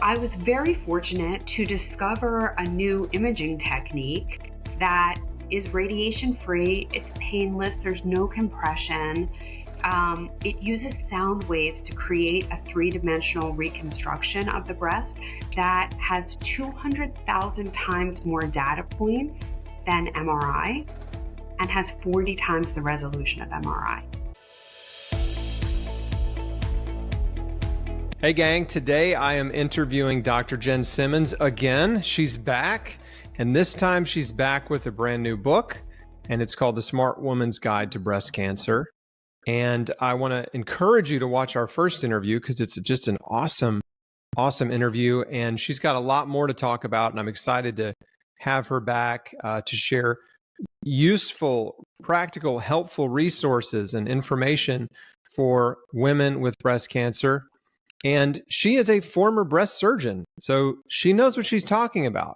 I was very fortunate to discover a new imaging technique that is radiation free, it's painless, there's no compression. It uses sound waves to create a three-dimensional reconstruction of the breast that has 200,000 times more data points than MRI and has 40 times the resolution of MRI. Hey gang, today I am interviewing Dr. Jenn Simmons again. She's back, and this time she's back with a brand new book, and it's called The Smart Woman's Guide to Breast Cancer. And I want to encourage you to watch our first interview because it's just an awesome interview, and she's got a lot more to talk about, and I'm excited to have her back to share useful, practical, helpful resources and information for women with breast cancer. And she is a former breast surgeon, so she knows what she's talking about.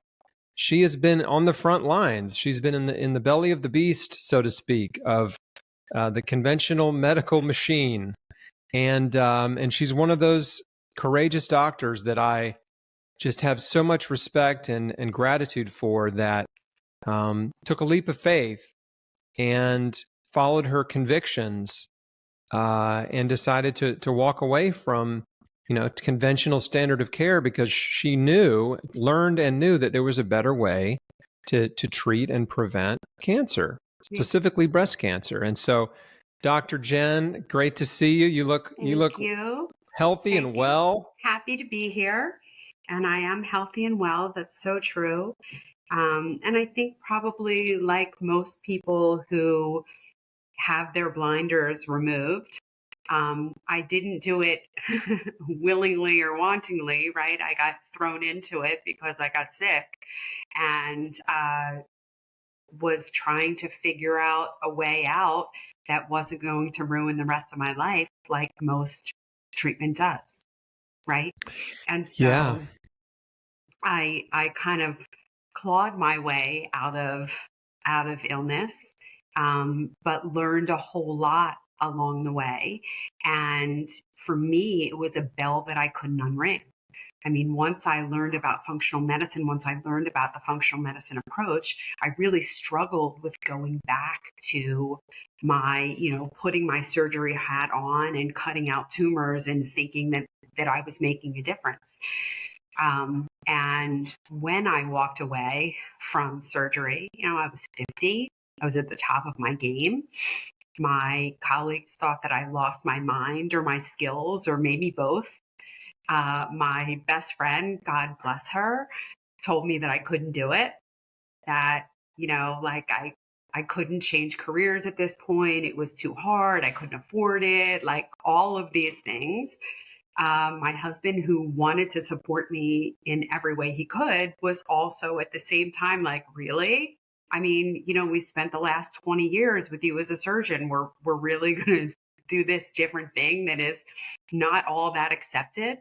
She has been on the front lines. She's been in the belly of the beast, so to speak, of the conventional medical machine. And she's one of those courageous doctors that I just have so much respect and gratitude for, that took a leap of faith and followed her convictions and decided to walk away from conventional standard of care because she learned that there was a better way to treat and prevent cancer, specifically breast cancer. And so, Dr. Jenn, great to see you. You look healthy and well. Happy to be here. And I am healthy and well. That's so true. And I think probably like most people who have their blinders removed, I didn't do it willingly or wantingly, right? I got thrown into it because I got sick and was trying to figure out a way out that wasn't going to ruin the rest of my life like most treatment does, right? And so I kind of clawed my way out of illness, but learned a whole lot along the way. And for me, it was a bell that I couldn't unring. I mean, once I learned about functional medicine, once I learned about the functional medicine approach, I really struggled with going back to my, putting my surgery hat on and cutting out tumors and thinking that I was making a difference. And when I walked away from surgery, I was 50, I was at the top of my game. My colleagues thought that I lost my mind or my skills, or maybe both. My best friend, God bless her, told me that I couldn't do it, that, I couldn't change careers at this point. It was too hard. I couldn't afford it, like all of these things. My husband, who wanted to support me in every way he could, was also at the same time like, really? I mean, we spent the last 20 years with you as a surgeon. We're really going to do this different thing that is not all that accepted.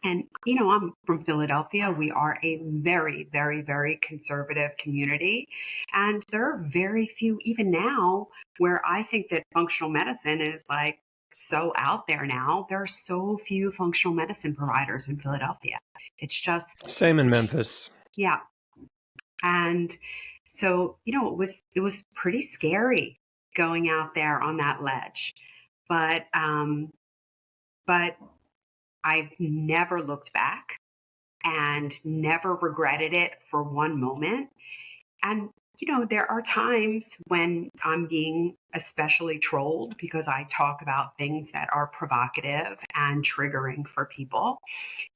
And, I'm from Philadelphia. We are a very, very, very conservative community. And there are very few, even now, where I think that functional medicine is like so out there now. There are so few functional medicine providers in Philadelphia. It's just same in Memphis. Yeah. And so, it was pretty scary going out there on that ledge, but I've never looked back and never regretted it for one moment. And, there are times when I'm being especially trolled because I talk about things that are provocative and triggering for people.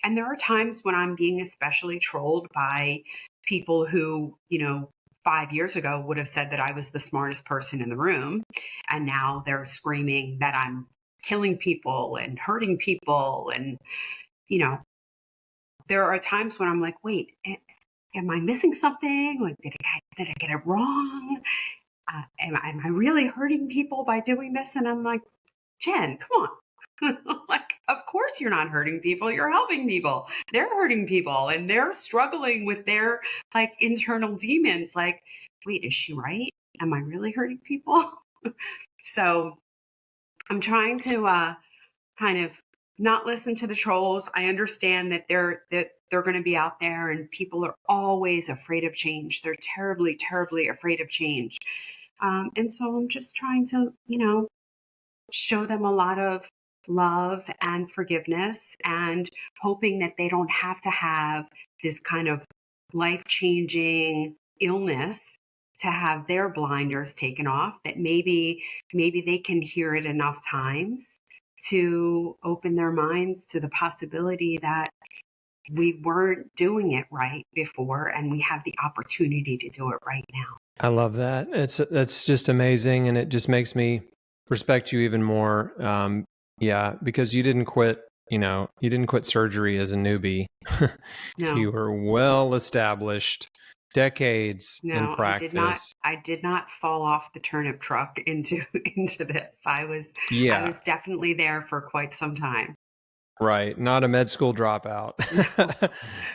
And there are times when I'm being especially trolled by people who, 5 years ago would have said that I was the smartest person in the room. And now they're screaming that I'm killing people and hurting people. And, there are times when I'm like, wait, am I missing something? Like, did I get it wrong? Am I really hurting people by doing this? And I'm like, Jen, come on. Like, of course you're not hurting people. You're helping people. They're hurting people and they're struggling with their like internal demons. Like, wait, is she right? Am I really hurting people? So I'm trying to kind of not listen to the trolls. I understand that they're going to be out there, and people are always afraid of change. They're terribly, terribly afraid of change. And so I'm just trying to, show them a lot of love and forgiveness, and hoping that they don't have to have this kind of life-changing illness to have their blinders taken off, that maybe they can hear it enough times to open their minds to the possibility that we weren't doing it right before, and we have the opportunity to do it right now. I love that. That's just amazing, and it just makes me respect you even more. Yeah, because you didn't quit. You didn't quit surgery as a newbie. No. You were well established, decades in practice. I did not fall off the turnip truck into this. I was definitely there for quite some time. Right, not a med school dropout.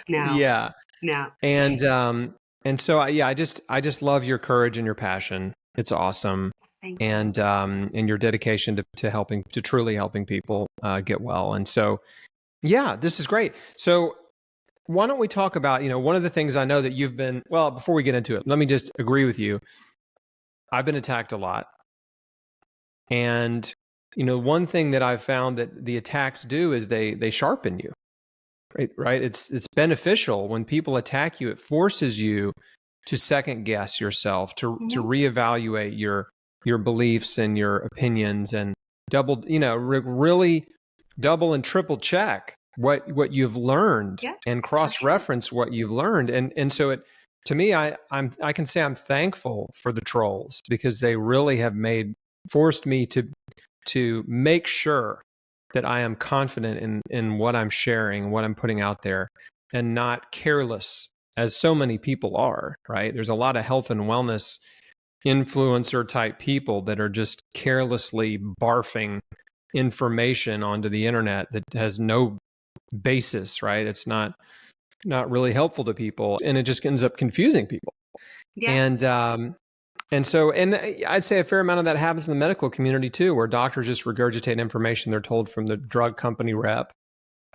No. Yeah. No. And so I just love your courage and your passion. It's awesome. Thank you. And your dedication to truly helping people get well. And so, yeah, this is great. So why don't we talk about, one of the things I know that you've been, well, before we get into it, let me just agree with you. I've been attacked a lot. And, one thing that I've found that the attacks do is they sharpen you, right? It's beneficial when people attack you. It forces you to second guess yourself, to reevaluate your beliefs and your opinions, and really double and triple check what you've learned, and cross-reference what you've learned. And so to me, I can say I'm thankful for the trolls, because they really have forced me to make sure that I am confident in what I'm sharing, what I'm putting out there, and not careless, as so many people are, right? There's a lot of health and wellness influencer type people that are just carelessly barfing information onto the internet that has no basis, right? It's not really helpful to people, and it just ends up confusing people. Yeah. And so I'd say a fair amount of that happens in the medical community too, where doctors just regurgitate information they're told from the drug company rep,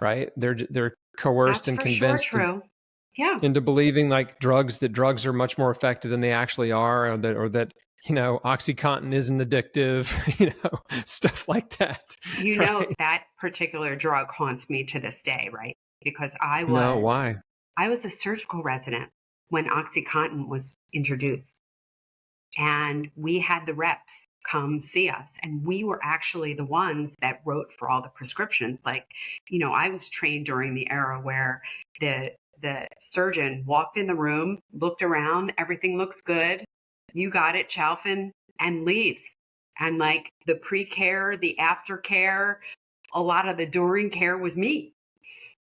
right? They're coerced and convinced into believing like drugs are much more effective than they actually are, or that OxyContin isn't addictive, stuff like that. Right? That particular drug haunts me to this day, right? Because I was a surgical resident when OxyContin was introduced. And we had the reps come see us, and we were actually the ones that wrote for all the prescriptions. Like, I was trained during the era where the surgeon walked in the room, looked around, everything looks good, you got it, Chalfin, and leaves. And like the pre-care, the aftercare, a lot of the during care was me.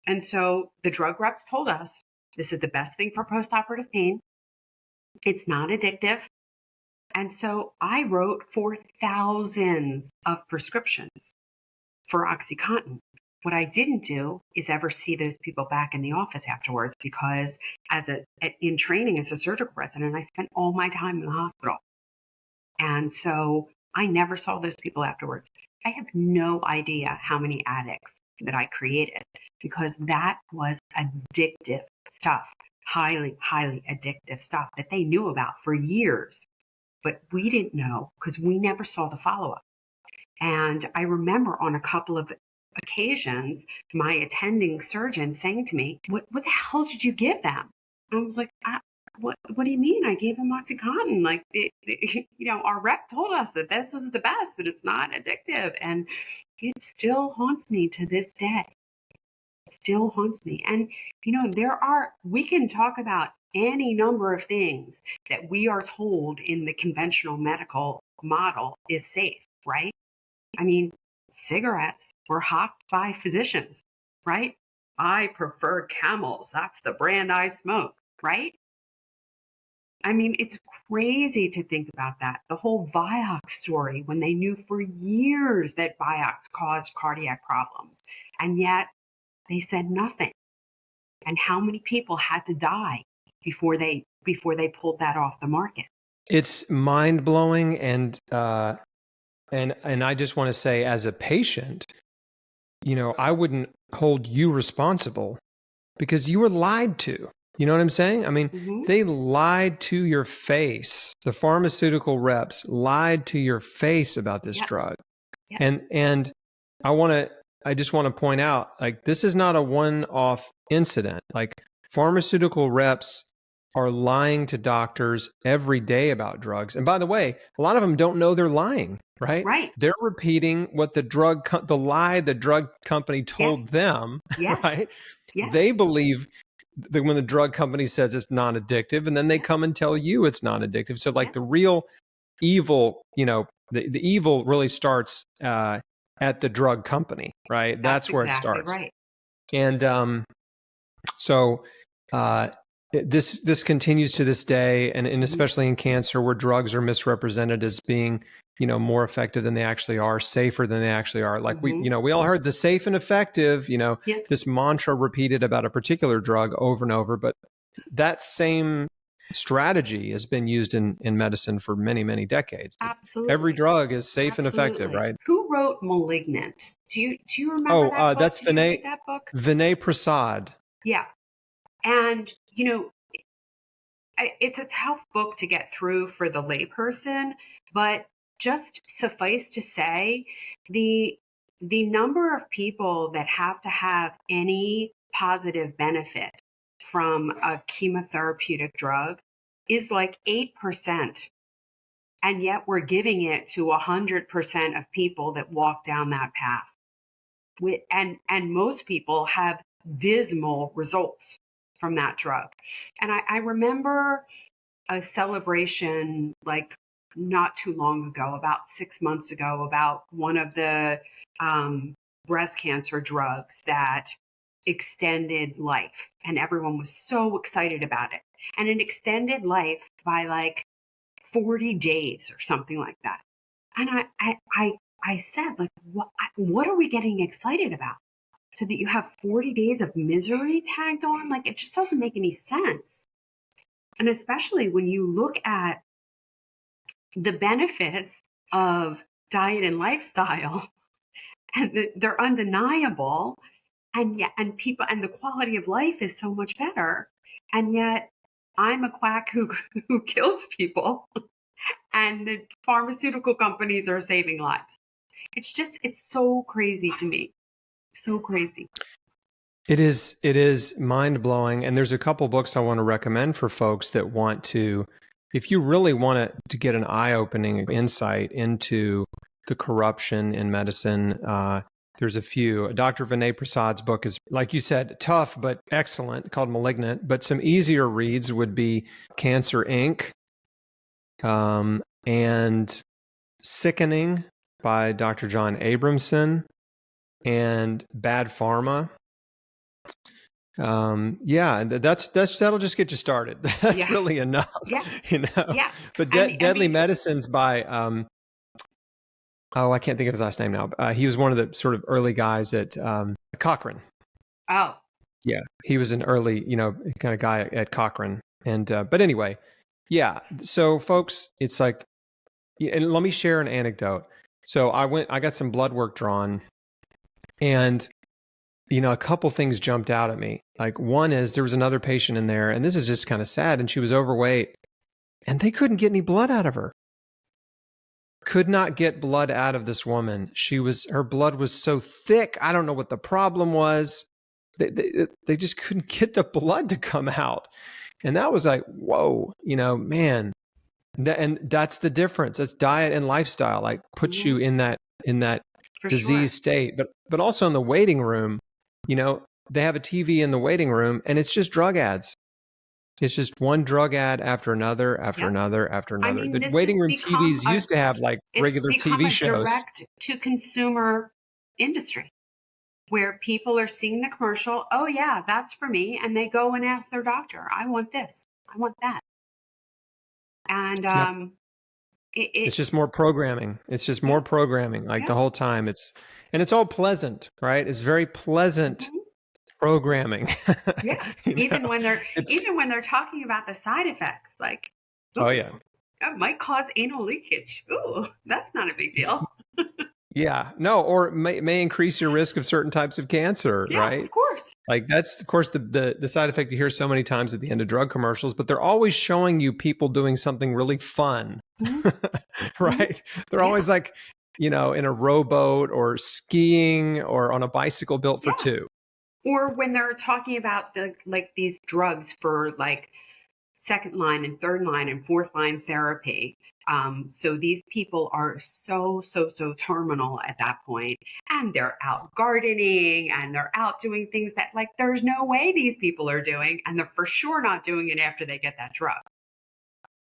And so the drug reps told us, this is the best thing for postoperative pain. It's not addictive. And so I wrote for thousands of prescriptions for OxyContin. What I didn't do is ever see those people back in the office afterwards, because in training as a surgical resident, I spent all my time in the hospital. And so I never saw those people afterwards. I have no idea how many addicts that I created, because that was addictive stuff, highly, highly addictive stuff that they knew about for years. But we didn't know, because we never saw the follow-up. And I remember on a couple of occasions, my attending surgeon saying to me, what the hell did you give them? I was like, what do you mean? I gave him OxyContin. Like, our rep told us that this was the best, that it's not addictive. And it still haunts me to this day. It still haunts me. And, we can talk about any number of things that we are told in the conventional medical model is safe, right? I mean, cigarettes were hawked by physicians, right? I prefer Camels. That's the brand I smoke, right? I mean, it's crazy to think about that. The whole Vioxx story, when they knew for years that Vioxx caused cardiac problems, and yet they said nothing. And how many people had to die before they pulled that off the market? It's mind-blowing, and I just want to say, as a patient, I wouldn't hold you responsible because you were lied to. You know what I'm saying? I mean, they lied to your face. The pharmaceutical reps lied to your face about this drug. Yes. And I just want to point out, like, this is not a one-off incident. Like, pharmaceutical reps are lying to doctors every day about drugs. And by the way, a lot of them don't know they're lying, right? Right. They're repeating what the lie the drug company told them, right? Yes. They believe that when the drug company says it's non-addictive, and then they come and tell you it's non-addictive. So like the real evil, the evil really starts at the drug company, right? That's where exactly it starts. Right. And so this continues to this day, and especially in cancer, where drugs are misrepresented as being, more effective than they actually are, safer than they actually are. Like we all heard the safe and effective, this mantra repeated about a particular drug over and over, but that same strategy has been used in medicine for many, many decades. Absolutely. Every drug is safe and effective, right? Who wrote *Malignant*? Do you remember that book? That's Vinay Prasad. Yeah. And, it's a tough book to get through for the layperson, but just suffice to say, the number of people that have to have any positive benefit from a chemotherapeutic drug is like 8%. And yet we're giving it to 100% of people that walk down that path. And most people have dismal results from that drug. And I remember a celebration like not too long ago, about 6 months ago, about one of the breast cancer drugs that extended life. And everyone was so excited about it. And it extended life by like 40 days or something like that. And I said, like, what are we getting excited about? So that you have 40 days of misery tagged on? Like, it just doesn't make any sense. And especially when you look at the benefits of diet and lifestyle, and they're undeniable, and the quality of life is so much better. And yet I'm a quack who kills people, and the pharmaceutical companies are saving lives. It's so crazy to me. So crazy. It is mind-blowing. And there's a couple books I want to recommend for folks that want to, if you really want to get an eye-opening insight into the corruption in medicine, there's a few. Dr. Vinay Prasad's book is, like you said, tough but excellent, called *Malignant*. But some easier reads would be *Cancer Inc.* and *Sickening* by Dr. John Abramson, and *Bad Pharma*. That'll just get you started. That's really enough. Yeah. But Deadly Medicines by I can't think of his last name now. He was one of the sort of early guys at Cochrane. Oh. Yeah, he was an early, kind of guy at Cochrane. And but anyway, yeah. So folks, it's like, and let me share an anecdote. So I got some blood work drawn, and a couple things jumped out at me. Like, one is there was another patient in there, and this is just kind of sad, and she was overweight, and they couldn't get any blood out of her. Could not get blood out of this woman. Her blood was so thick. I don't know what the problem was. They just couldn't get the blood to come out. And that was like, whoa, man. And that's the difference. That's diet and lifestyle, like, puts you in that For disease state. But also in the waiting room, they have a TV in the waiting room, and it's just drug ads. It's just one drug ad after another, after another, after another. I mean, the waiting room TVs used to have like regular TV shows. It's direct to consumer industry where people are seeing the commercial. Oh yeah, that's for me. And they go and ask their doctor, I want this. I want that. And it's just more programming. It's just more programming, like the whole time. It's all pleasant, right? It's very pleasant programming. Yeah. Even when they're talking about the side effects, like, oh yeah, that might cause anal leakage. Ooh, that's not a big deal. Yeah, no, or may increase your risk of certain types of cancer, Yeah, right? of course. Like that's of course the side effect you hear so many times at the end of drug commercials, but they're always showing you people doing something really fun, Hmm. Hmm. right? They're Yeah, always like, in a rowboat or skiing or on a bicycle built for yeah. two. Or when they're talking about these drugs for like second line and third line and fourth line therapy. So these people are so terminal at that point, and they're out gardening and they're out doing things that like there's no way these people are doing, and they're for sure not doing it after they get that drug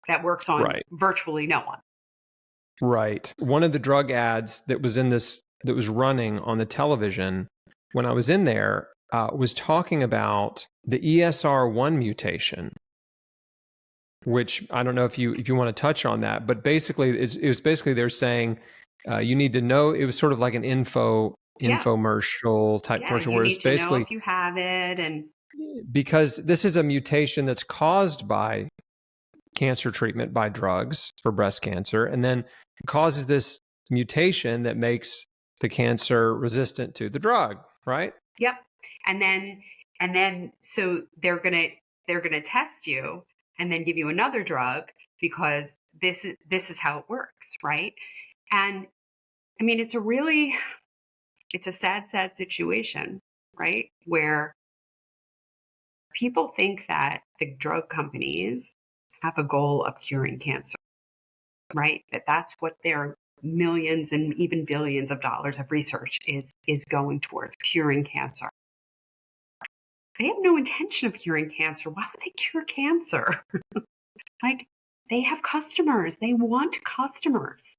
that works on Right. virtually no one. Right. One of the drug ads that was running on the television when I was in there was talking about the ESR1 mutation, which I don't know if you want to touch on that, but basically it was basically they're saying you need to know. It was sort of like an Yeah, infomercial type yeah. commercial You where it's need to know basically if you have it, and because this is a mutation that's caused by cancer treatment by drugs for breast cancer, and then causes this mutation that makes the cancer resistant to the drug, right? yep. And then so they're gonna test you and then give you another drug because this is how it works, right? And I mean it's a sad situation, right? Where people think that the drug companies have a goal of curing cancer, right? That's what their millions and even billions of dollars of research is going towards, curing cancer. They have no intention of curing cancer. Why would they cure cancer? Like, they have customers, they want customers.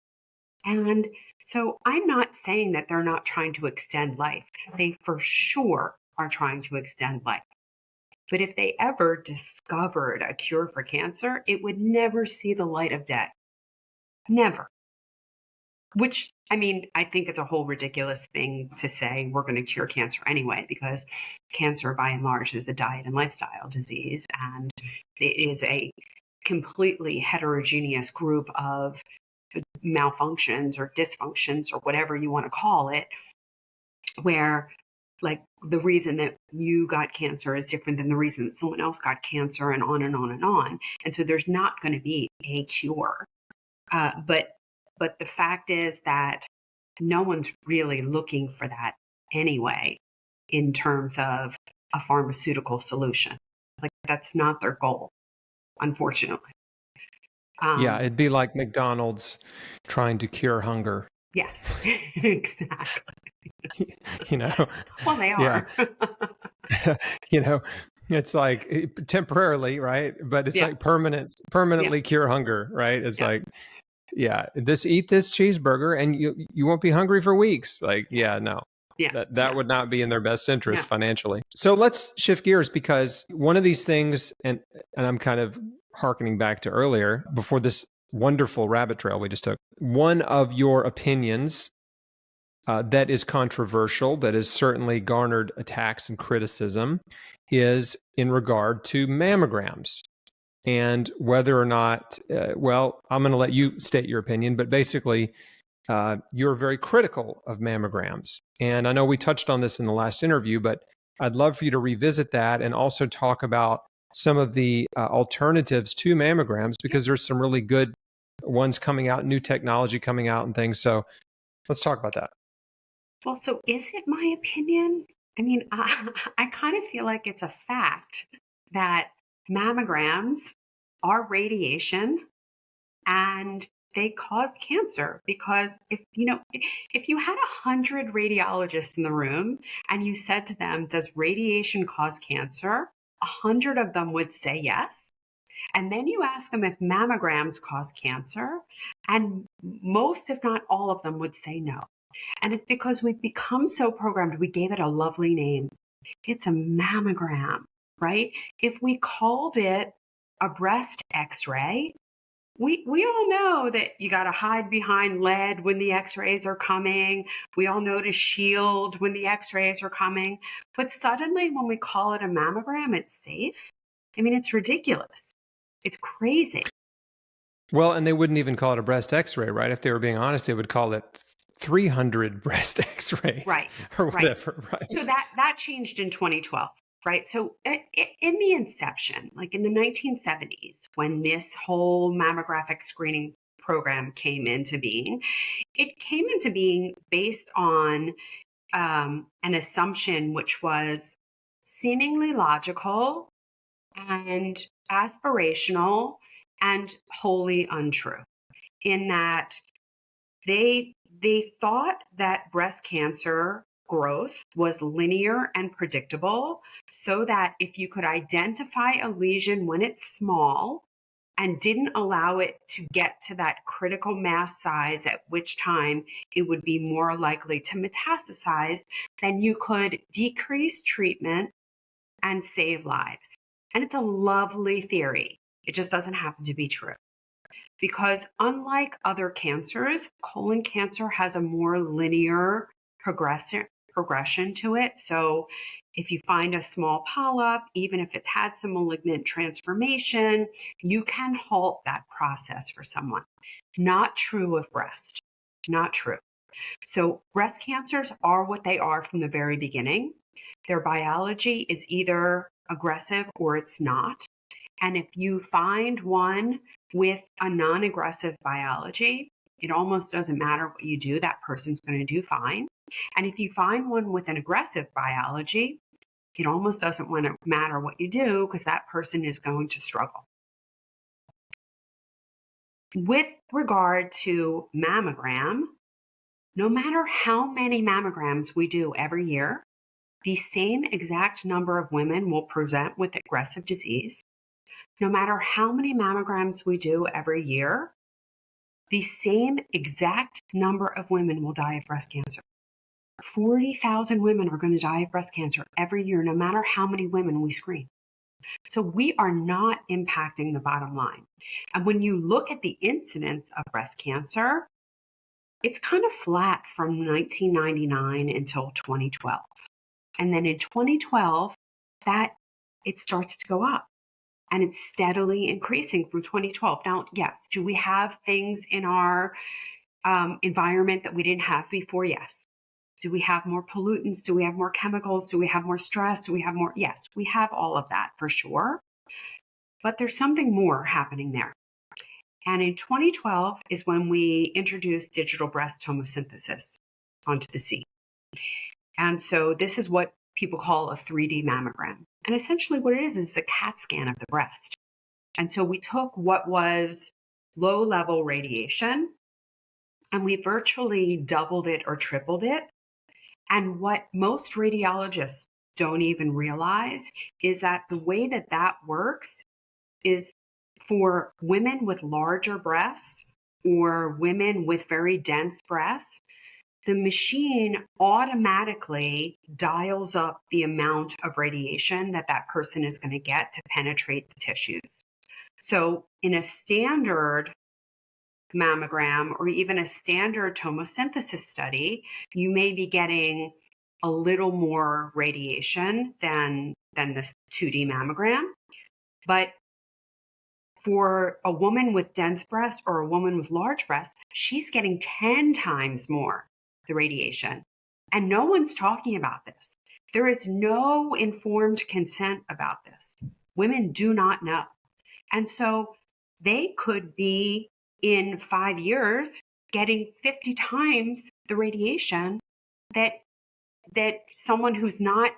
And so I'm not saying that they're not trying to extend life. They for sure are trying to extend life. But if they ever discovered a cure for cancer, it would never see the light of day. Never. Which, I mean, I think it's a whole ridiculous thing to say we're going to cure cancer anyway, because cancer by and large is a diet and lifestyle disease. And it is a completely heterogeneous group of malfunctions or dysfunctions or whatever you want to call it, where like the reason that you got cancer is different than the reason that someone else got cancer, and on and on and on. And so there's not going to be a cure. But the fact is that no one's really looking for that anyway, in terms of a pharmaceutical solution. Like, that's not their goal, unfortunately. Yeah, it'd be like McDonald's trying to cure hunger. Yes, exactly. you know, Well, they yeah, are. you know, it's like temporarily, right? But it's Yeah, like yeah, permanently cure hunger, right? It's yeah, like, yeah, eat this cheeseburger and you won't be hungry for weeks. Like, yeah, no. yeah, That yeah, would not be in their best yeah. interest financially. So let's shift gears, because one of these things, and I'm kind of harkening back to earlier before this wonderful rabbit trail we just took. One of your opinions that is controversial, that has certainly garnered attacks and criticism, is in regard to mammograms and whether or not, well, I'm going to let you state your opinion, but basically, you're very critical of mammograms. And I know we touched on this in the last interview, but I'd love for you to revisit that and also talk about some of the alternatives to mammograms, because there's some really good ones coming out, new technology coming out and things. So let's talk about that. Well, so is it my opinion? I mean, I kind of feel like it's a fact that mammograms are radiation and they cause cancer, because if you had 100 radiologists in the room and you said to them, does radiation cause cancer? 100 of them would say yes. And then you ask them if mammograms cause cancer, and most, if not all of them, would say no. And it's because we've become so programmed. We gave it a lovely name. It's a mammogram, right? If we called it a breast x-ray, we all know that you got to hide behind lead when the x-rays are coming. We all know to shield when the x-rays are coming. But suddenly when we call it a mammogram, it's safe. I mean, it's ridiculous. It's crazy. Well, and they wouldn't even call it a breast x-ray, right? If they were being honest, they would call it 300 breast x-rays Right, or right. whatever, right? So that changed in 2012, right? So in the inception, like in the 1970s, when this whole mammographic screening program came into being, it came into being based on an assumption which was seemingly logical and aspirational and wholly untrue, in that they thought that breast cancer growth was linear and predictable, so that if you could identify a lesion when it's small and didn't allow it to get to that critical mass size, at which time it would be more likely to metastasize, then you could decrease treatment and save lives. And it's a lovely theory. It just doesn't happen to be true. Because unlike other cancers, colon cancer has a more linear progression to it. So if you find a small polyp, even if it's had some malignant transformation, you can halt that process for someone. Not true of breast. Not true. So breast cancers are what they are from the very beginning. Their biology is either aggressive or it's not. And if you find one with a non-aggressive biology, it almost doesn't matter what you do, that person's going to do fine. And if you find one with an aggressive biology, it almost doesn't matter what you do, because that person is going to struggle. With regard to mammogram, no matter how many mammograms we do every year, the same exact number of women will present with aggressive disease. No matter how many mammograms we do every year, the same exact number of women will die of breast cancer. 40,000 women are going to die of breast cancer every year, no matter how many women we screen. So we are not impacting the bottom line. And when you look at the incidence of breast cancer, it's kind of flat from 1999 until 2012. And then in 2012, it starts to go up. And it's steadily increasing from 2012. Now, yes, do we have things in our environment that we didn't have before? Yes. Do we have more pollutants? Do we have more chemicals? Do we have more stress? Do we have more? Yes, we have all of that for sure. But there's something more happening there. And in 2012 is when we introduced digital breast tomosynthesis onto the scene. And so this is what people call a 3D mammogram. And essentially what it is a CAT scan of the breast. And so we took what was low-level radiation and we virtually doubled it or tripled it. And what most radiologists don't even realize is that the way that works is for women with larger breasts or women with very dense breasts, the machine automatically dials up the amount of radiation that person is going to get to penetrate the tissues. So in a standard mammogram or even a standard tomosynthesis study, you may be getting a little more radiation than this 2D mammogram. But for a woman with dense breasts or a woman with large breasts, she's getting 10 times more the radiation. And no one's talking about this. There is no informed consent about this. Women do not know. And so they could be in 5 years getting 50 times the radiation that someone who's not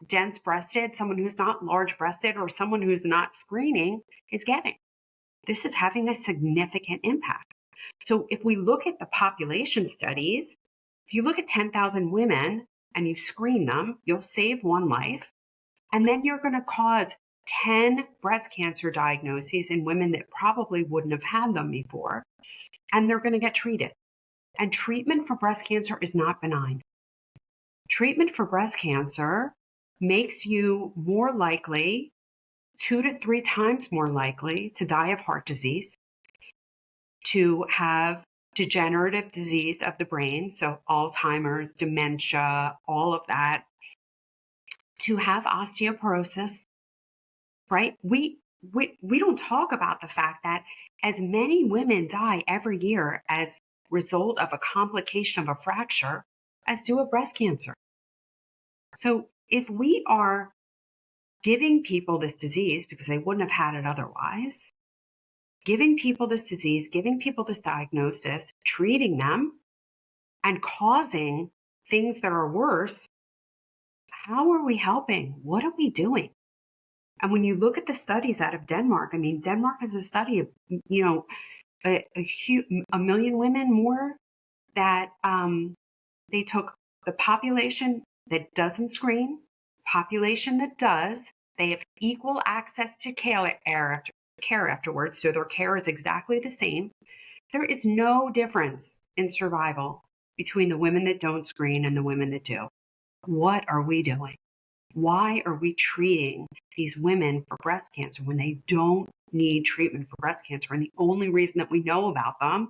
dense breasted, someone who's not large breasted, or someone who's not screening is getting. This is having a significant impact. So if we look at the population studies, if you look at 10,000 women and you screen them, you'll save one life. And then you're going to cause 10 breast cancer diagnoses in women that probably wouldn't have had them before. And they're going to get treated. And treatment for breast cancer is not benign. Treatment for breast cancer makes you more likely, 2 to 3 times more likely to die of heart disease, to have degenerative disease of the brain, so Alzheimer's, dementia, all of that, to have osteoporosis, right? We don't talk about the fact that as many women die every year as result of a complication of a fracture as do of breast cancer. So if we are giving people this disease because they wouldn't have had it otherwise, giving people this disease, giving people this diagnosis, treating them, and causing things that are worse, how are we helping? What are we doing? And when you look at the studies out of Denmark, I mean, Denmark has a study of, a million women more that they took the population that doesn't screen, population that does, they have equal access to care afterwards, so their care is exactly the same. There is no difference in survival between the women that don't screen and the women that do. What are we doing? Why are we treating these women for breast cancer when they don't need treatment for breast cancer? And the only reason that we know about them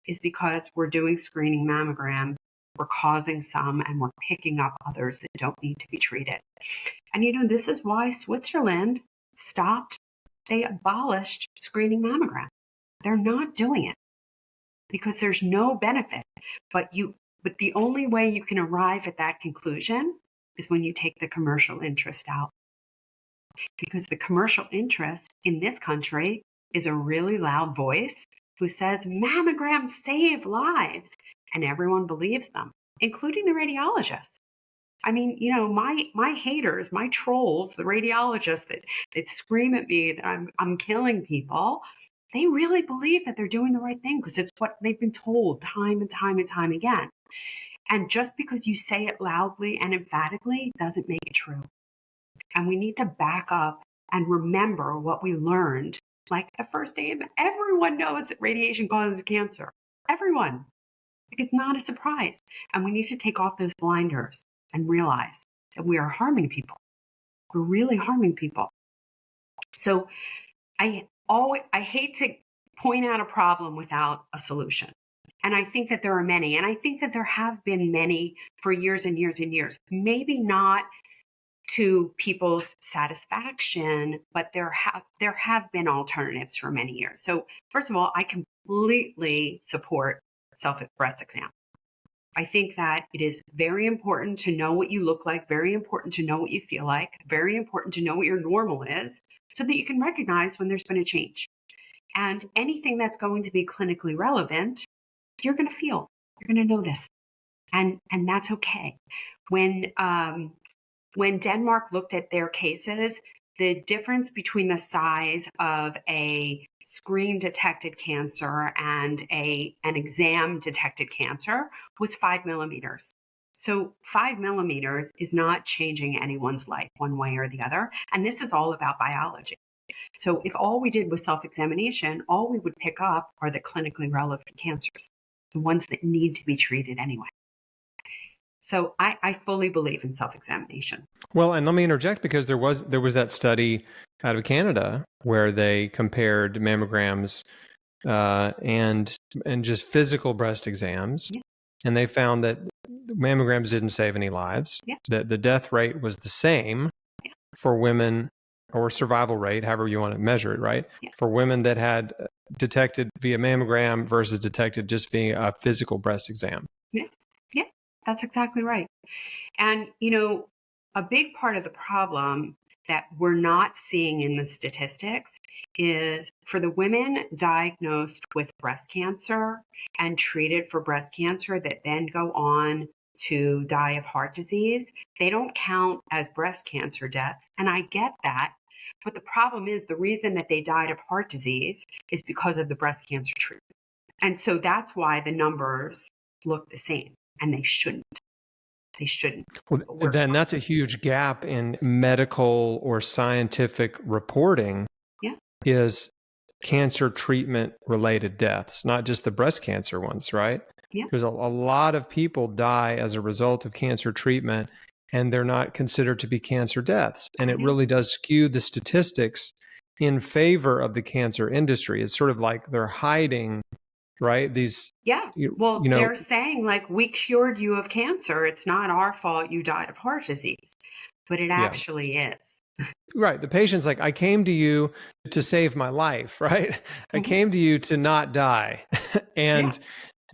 is because we're doing screening mammogram, we're causing some, and we're picking up others that don't need to be treated. And this is why Switzerland stopped, they abolished screening mammogram. They're not doing it because there's no benefit. But the only way you can arrive at that conclusion is when you take the commercial interest out. Because the commercial interest in this country is a really loud voice who says mammograms save lives, and everyone believes them, including the radiologists. I mean, my haters, my trolls, the radiologists that scream at me that I'm killing people, they really believe that they're doing the right thing because it's what they've been told time and time and time again. And just because you say it loudly and emphatically doesn't make it true. And we need to back up and remember what we learned, like the first day of it. Everyone knows that radiation causes cancer. Everyone. It's not a surprise. And we need to take off those blinders and realize that we are harming people. We're really harming people. So I hate to point out a problem without a solution. And I think that there are many, and I think that there have been many for years and years and years. Maybe not to people's satisfaction, but there have been alternatives for many years. So first of all, I completely support breast exam. I think that it is very important to know what you look like, very important to know what you feel like, very important to know what your normal is, so that you can recognize when there's been a change. And anything that's going to be clinically relevant, you're going to feel, you're going to notice, and that's okay. When Denmark looked at their cases, the difference between the size of a screen-detected cancer and an exam-detected cancer was 5 millimeters. So 5 millimeters is not changing anyone's life one way or the other. And this is all about biology. So if all we did was self-examination, all we would pick up are the clinically relevant cancers, the ones that need to be treated anyway. So I fully believe in self-examination. Well, and let me interject because there was that study out of Canada where they compared mammograms and just physical breast exams, yeah. And they found that mammograms didn't save any lives. Yeah. That the death rate was the same, yeah. For women, or survival rate, however you want to measure it, right? Yeah. For women that had detected via mammogram versus detected just via a physical breast exam. Yeah. Yeah. That's exactly right. And, a big part of the problem that we're not seeing in the statistics is for the women diagnosed with breast cancer and treated for breast cancer that then go on to die of heart disease, they don't count as breast cancer deaths. And I get that. But the problem is the reason that they died of heart disease is because of the breast cancer treatment. And so that's why the numbers look the same. And they shouldn't. They shouldn't. Well, then that's a huge gap in medical or scientific reporting. Yeah. Is cancer treatment related deaths, not just the breast cancer ones, right? Yeah. Because a lot of people die as a result of cancer treatment and they're not considered to be cancer deaths. And it really does skew the statistics in favor of the cancer industry. It's sort of like they're hiding, right? These, yeah. Well, they're saying like, we cured you of cancer. It's not our fault you died of heart disease, but it actually is. Right. The patient's like, I came to you to save my life, right? I came to you to not die. And,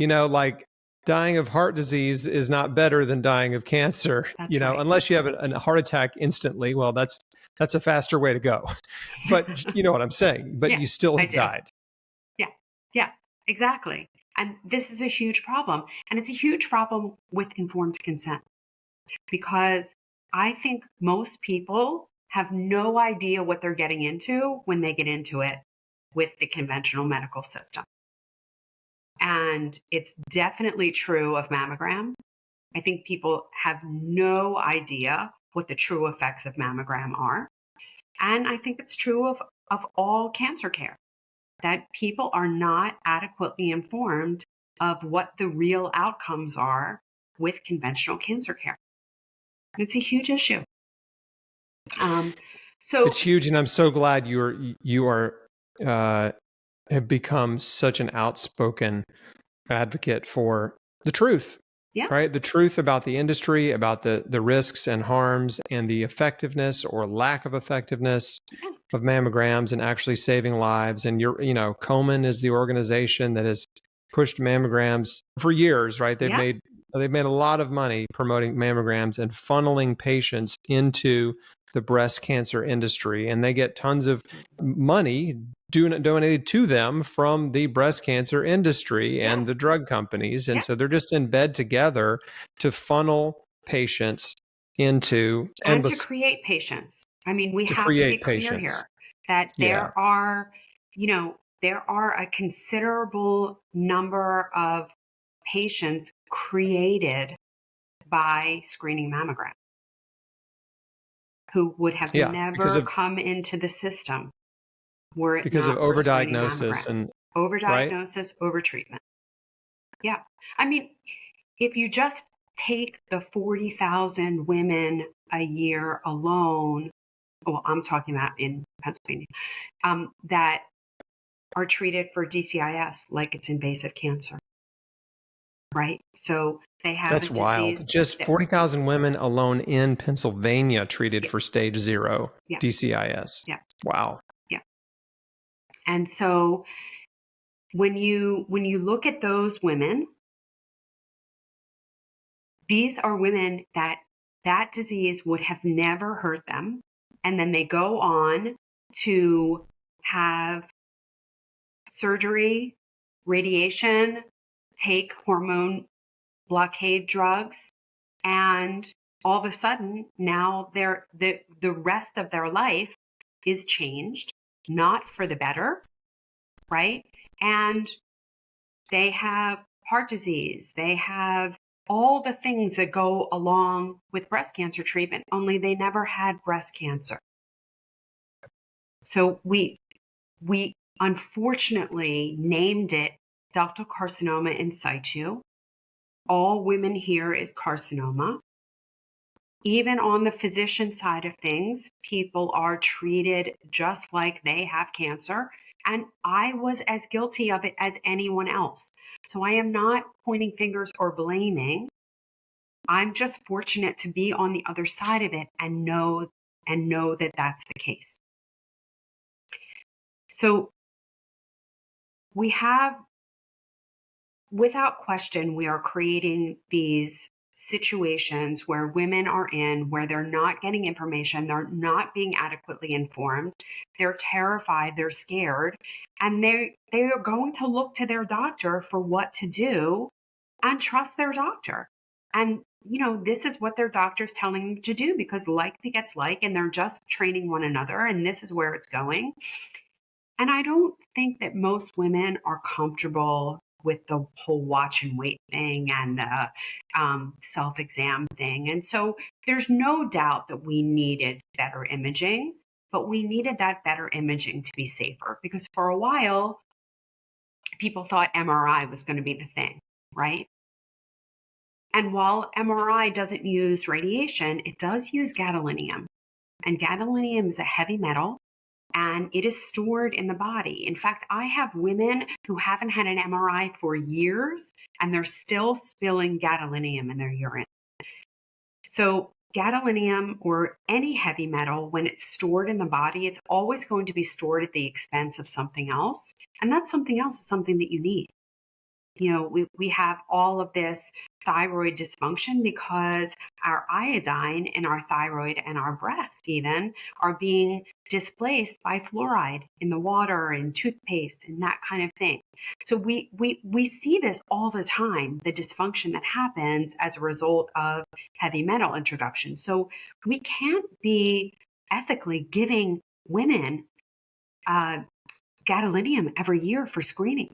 like dying of heart disease is not better than dying of cancer, That's right. unless you have a heart attack instantly. Well, that's a faster way to go. But you know what I'm saying, but Yeah, you still I have do. died. Yeah, exactly. And this is a huge problem. And it's a huge problem with informed consent, because I think most people have no idea what they're getting into when they get into it with the conventional medical system. And it's definitely true of mammogram. I think people have no idea what the true effects of mammogram are. And I think it's true of all cancer care, that people are not adequately informed of what the real outcomes are with conventional cancer care. It's a huge issue. So It's huge, and I'm so glad you are have become such an outspoken advocate for the truth. yeah, Right? The truth about the industry, about the risks and harms and the effectiveness or lack of effectiveness yeah, of mammograms and actually saving lives. And Komen is the organization that has pushed mammograms for years, right? They've yeah. made a lot of money promoting mammograms and funneling patients into the breast cancer industry, and they get tons of money donated to them from the breast cancer industry and the drug companies. And so they're just in bed together to funnel patients into And to create patients. I mean, we have to be clear here that Yeah. there are a considerable number of patients created by screening mammogram who would have never come into the system were it because of not for screening overdiagnosis mammogram. and Overdiagnosis, overtreatment. Yeah. I mean, if you just take the 40,000 women a year alone, well, I'm talking about in Pennsylvania, that are treated for DCIS like it's invasive cancer, right? So they have that's a wild. disease. Just 40,000 women alone in Pennsylvania treated for stage 0 DCIS. Yeah. Wow. Yeah. And so when you look at those women, these are women that disease would have never hurt them. And then they go on to have surgery, radiation, take hormone blockade drugs, and all of a sudden now the rest of their life is changed, not for the better, right? And they have heart disease, they have all the things that go along with breast cancer treatment, only they never had breast cancer. So we unfortunately named it ductal carcinoma in situ. All women here is carcinoma. Even on the physician side of things, people are treated just like they have cancer. And I was as guilty of it as anyone else. So I am not pointing fingers or blaming. I'm just fortunate to be on the other side of it and know that that's the case. So we have, without question, we are creating these situations where women are in, where they're not getting information, they're not being adequately informed, they're terrified, they're scared, and they are going to look to their doctor for what to do and trust their doctor. And this is what their doctor's telling them to do, because like begets like, and they're just training one another, and this is where it's going. And I don't think that most women are comfortable with the whole watch and wait thing and the self-exam thing. And so there's no doubt that we needed better imaging, but we needed that better imaging to be safer, because for a while, people thought MRI was going to be the thing, right? And while MRI doesn't use radiation, it does use gadolinium. And gadolinium is a heavy metal, and it is stored in the body. In fact, I have women who haven't had an MRI for years, and they're still spilling gadolinium in their urine. So gadolinium, or any heavy metal, when it's stored in the body, it's always going to be stored at the expense of something else. And that something else is something that you need. we have all of this thyroid dysfunction because our iodine in our thyroid and our breast even are being displaced by fluoride in the water and toothpaste and that kind of thing. So we see this all the time, the dysfunction that happens as a result of heavy metal introduction. So we can't be ethically giving women gadolinium every year for screening.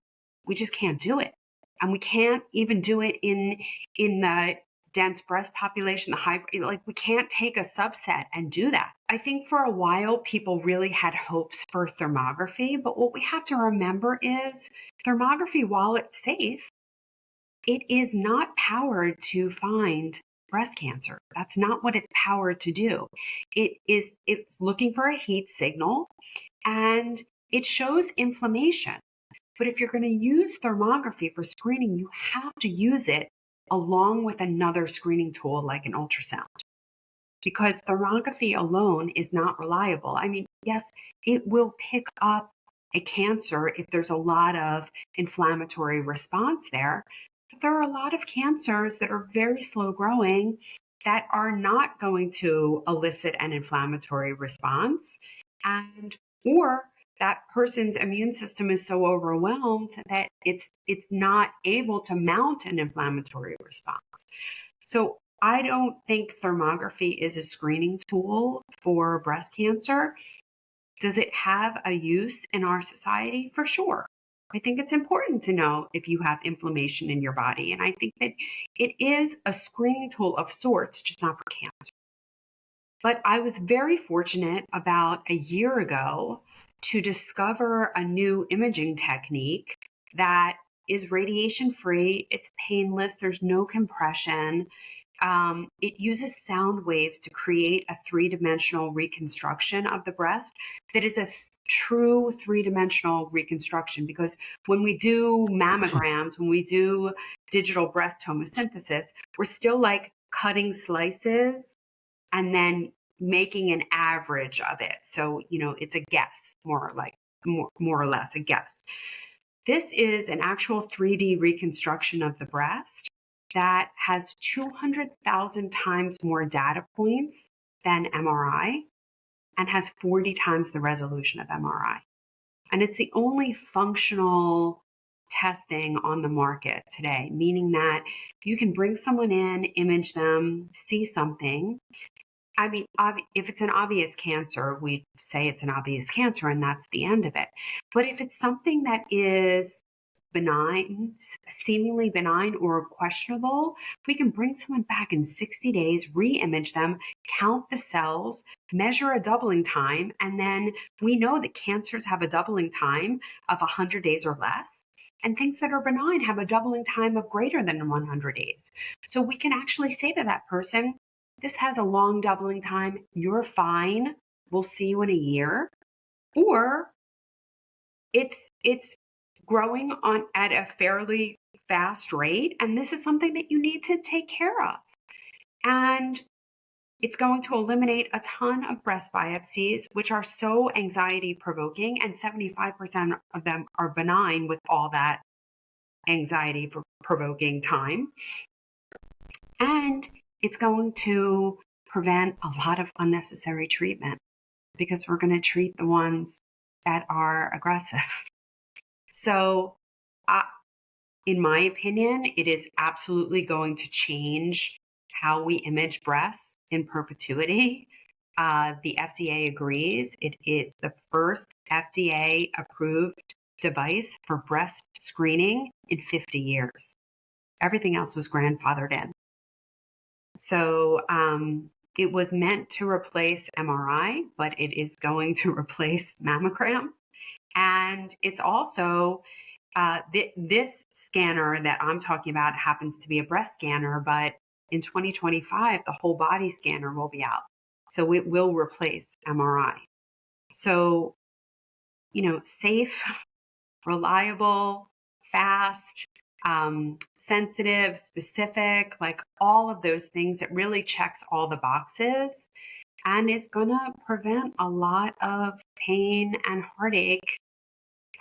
We just can't do it. And we can't even do it in the dense breast population, the high, like we can't take a subset and do that. I think for a while, people really had hopes for thermography, but what we have to remember is thermography, while it's safe, it is not powered to find breast cancer. That's not what it's powered to do. It's looking for a heat signal and it shows inflammation. But if you're going to use thermography for screening, you have to use it along with another screening tool like an ultrasound. Because thermography alone is not reliable. I mean, yes, it will pick up a cancer if there's a lot of inflammatory response there. But there are a lot of cancers that are very slow growing that are not going to elicit an inflammatory response, or that person's immune system is so overwhelmed that it's not able to mount an inflammatory response. So I don't think thermography is a screening tool for breast cancer. Does it have a use in our society? For sure. I think it's important to know if you have inflammation in your body. And I think that it is a screening tool of sorts, just not for cancer. But I was very fortunate about a year ago to discover a new imaging technique that is radiation free. It's painless. There's no compression. It uses sound waves to create a three-dimensional reconstruction of the breast that is a true three-dimensional reconstruction, because when we do mammograms, when we do digital breast tomosynthesis, we're still like cutting slices and then making an average of it. So, it's a guess, more or less a guess. This is an actual 3D reconstruction of the breast that has 200,000 times more data points than MRI and has 40 times the resolution of MRI. And it's the only functional testing on the market today, meaning that you can bring someone in, image them, see something. I mean, if it's an obvious cancer, we say it's an obvious cancer and that's the end of it. But if it's something that is benign, seemingly benign or questionable, we can bring someone back in 60 days, re-image them, count the cells, measure a doubling time, and then we know that cancers have a doubling time of 100 days or less, and things that are benign have a doubling time of greater than 100 days. So we can actually say to that person, this has a long doubling time, you're fine, we'll see you in a year. Or it's growing on at a fairly fast rate, and this is something that you need to take care of. And it's going to eliminate a ton of breast biopsies, which are so anxiety provoking, and 75% of them are benign with all that anxiety provoking time. And it's going to prevent a lot of unnecessary treatment because we're going to treat the ones that are aggressive. So, in my opinion, it is absolutely going to change how we image breasts in perpetuity. The FDA agrees. It is the first FDA-approved device for breast screening in 50 years. Everything else was grandfathered in. So it was meant to replace MRI, but it is going to replace mammogram. And it's also, this scanner that I'm talking about happens to be a breast scanner, but in 2025, the whole body scanner will be out. So it will replace MRI. So, safe, reliable, fast, sensitive, specific, like all of those things. It really checks all the boxes and is going to prevent a lot of pain and heartache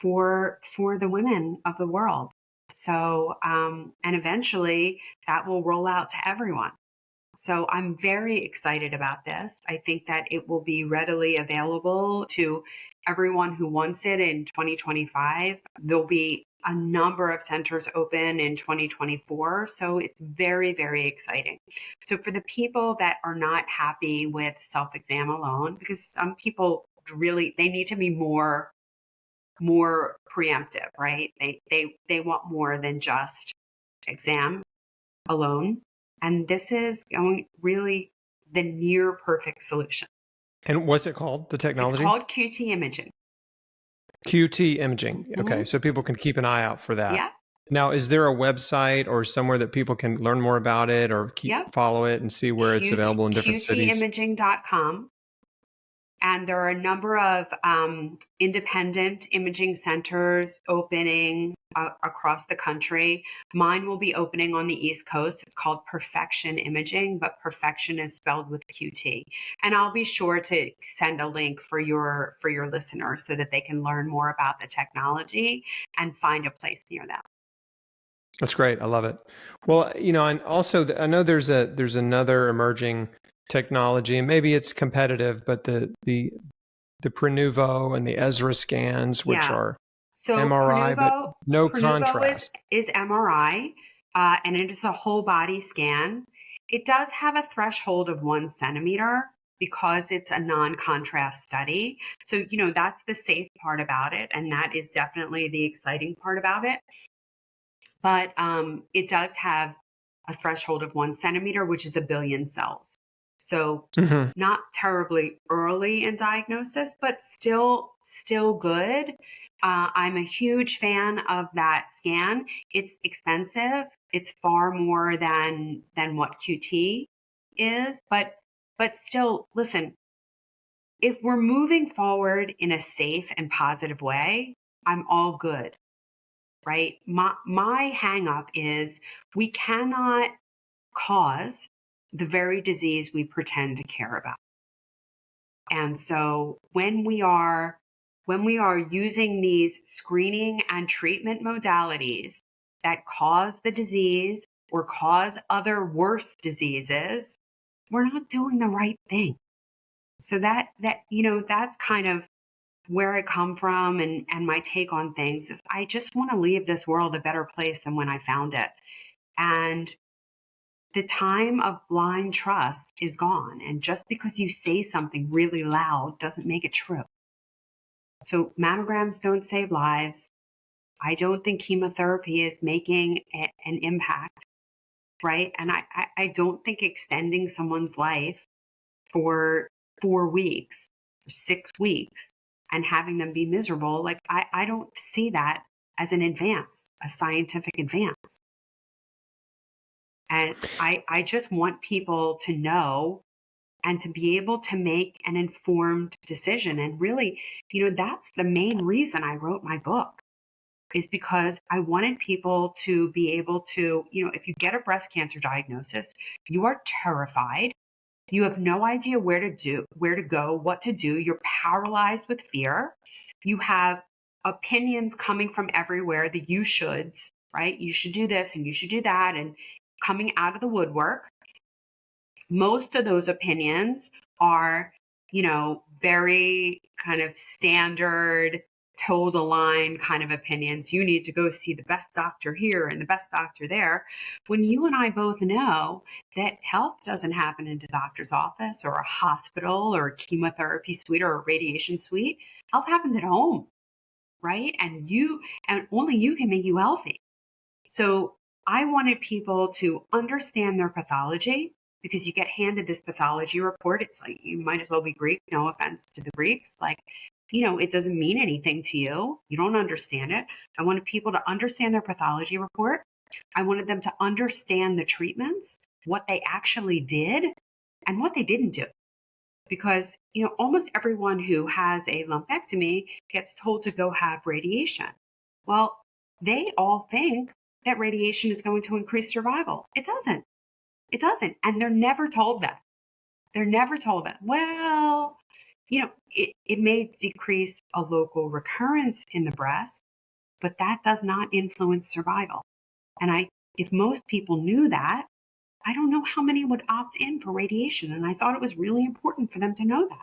for the women of the world. So, and eventually that will roll out to everyone. So I'm very excited about this. I think that it will be readily available to everyone who wants it in 2025. There'll be a number of centers open in 2024. So it's very, very exciting. So for the people that are not happy with self-exam alone, because some people really, they need to be more preemptive, right? They want more than just exam alone. And this is going really the near perfect solution. And what's it called? The technology? It's called QT imaging. QT imaging. Mm-hmm. Okay. So people can keep an eye out for that. Yeah. Now, is there a website or somewhere that people can learn more about it or follow it and see where it's available in different cities? QTimaging.com. And there are a number of independent imaging centers opening across the country. Mine will be opening on the East Coast. It's called Perfection Imaging, but perfection is spelled with QT. And I'll be sure to send a link for your listeners so that they can learn more about the technology and find a place near them. That's great. I love it. Well, and also I know there's another emerging technology, and maybe it's competitive, but the Prenuvo and the Ezra scans, which are MRI, but no contrast. Is MRI, and it is a whole body scan. It does have a threshold of 1 centimeter because it's a non-contrast study. So, that's the safe part about it. And that is definitely the exciting part about it. But it does have a threshold of 1 centimeter, which is 1 billion cells. So not terribly early in diagnosis, but still good. I'm a huge fan of that scan. It's expensive. It's far more than what QT is, but still, listen, if we're moving forward in a safe and positive way, I'm all good, right? My hang up is we cannot cause the very disease we pretend to care about. And so when we are using these screening and treatment modalities that cause the disease or cause other worse diseases, we're not doing the right thing. So that's kind of where I come from, and my take on things is I just want to leave this world a better place than when I found it. And the time of blind trust is gone. And just because you say something really loud doesn't make it true. So mammograms don't save lives. I don't think chemotherapy is making an impact, right? And I don't think extending someone's life for 4 weeks, 6 weeks, and having them be miserable, like I don't see that as an advance, a scientific advance. And I just want people to know and to be able to make an informed decision. And really, that's the main reason I wrote my book, is because I wanted people to be able to, if you get a breast cancer diagnosis, you are terrified. You have no idea where to go, what to do. You're paralyzed with fear. You have opinions coming from everywhere, the you shoulds, right? You should do this and you should do that, and coming out of the woodwork. Most of those opinions are, very kind of standard, toe the line kind of opinions. You need to go see the best doctor here and the best doctor there. When you and I both know that health doesn't happen in a doctor's office or a hospital or a chemotherapy suite or a radiation suite. Health happens at home, right? And only you can make you healthy. So I wanted people to understand their pathology, because you get handed this pathology report. It's like, you might as well be Greek. No offense to the Greeks. Like, it doesn't mean anything to you. You don't understand it. I wanted people to understand their pathology report. I wanted them to understand the treatments, what they actually did and what they didn't do. Because, almost everyone who has a lumpectomy gets told to go have radiation. Well, they all think that radiation is going to increase survival. It doesn't. It doesn't. And they're never told that. They're never told that. Well, it may decrease a local recurrence in the breast, but that does not influence survival. And if most people knew that, I don't know how many would opt in for radiation. And I thought it was really important for them to know that.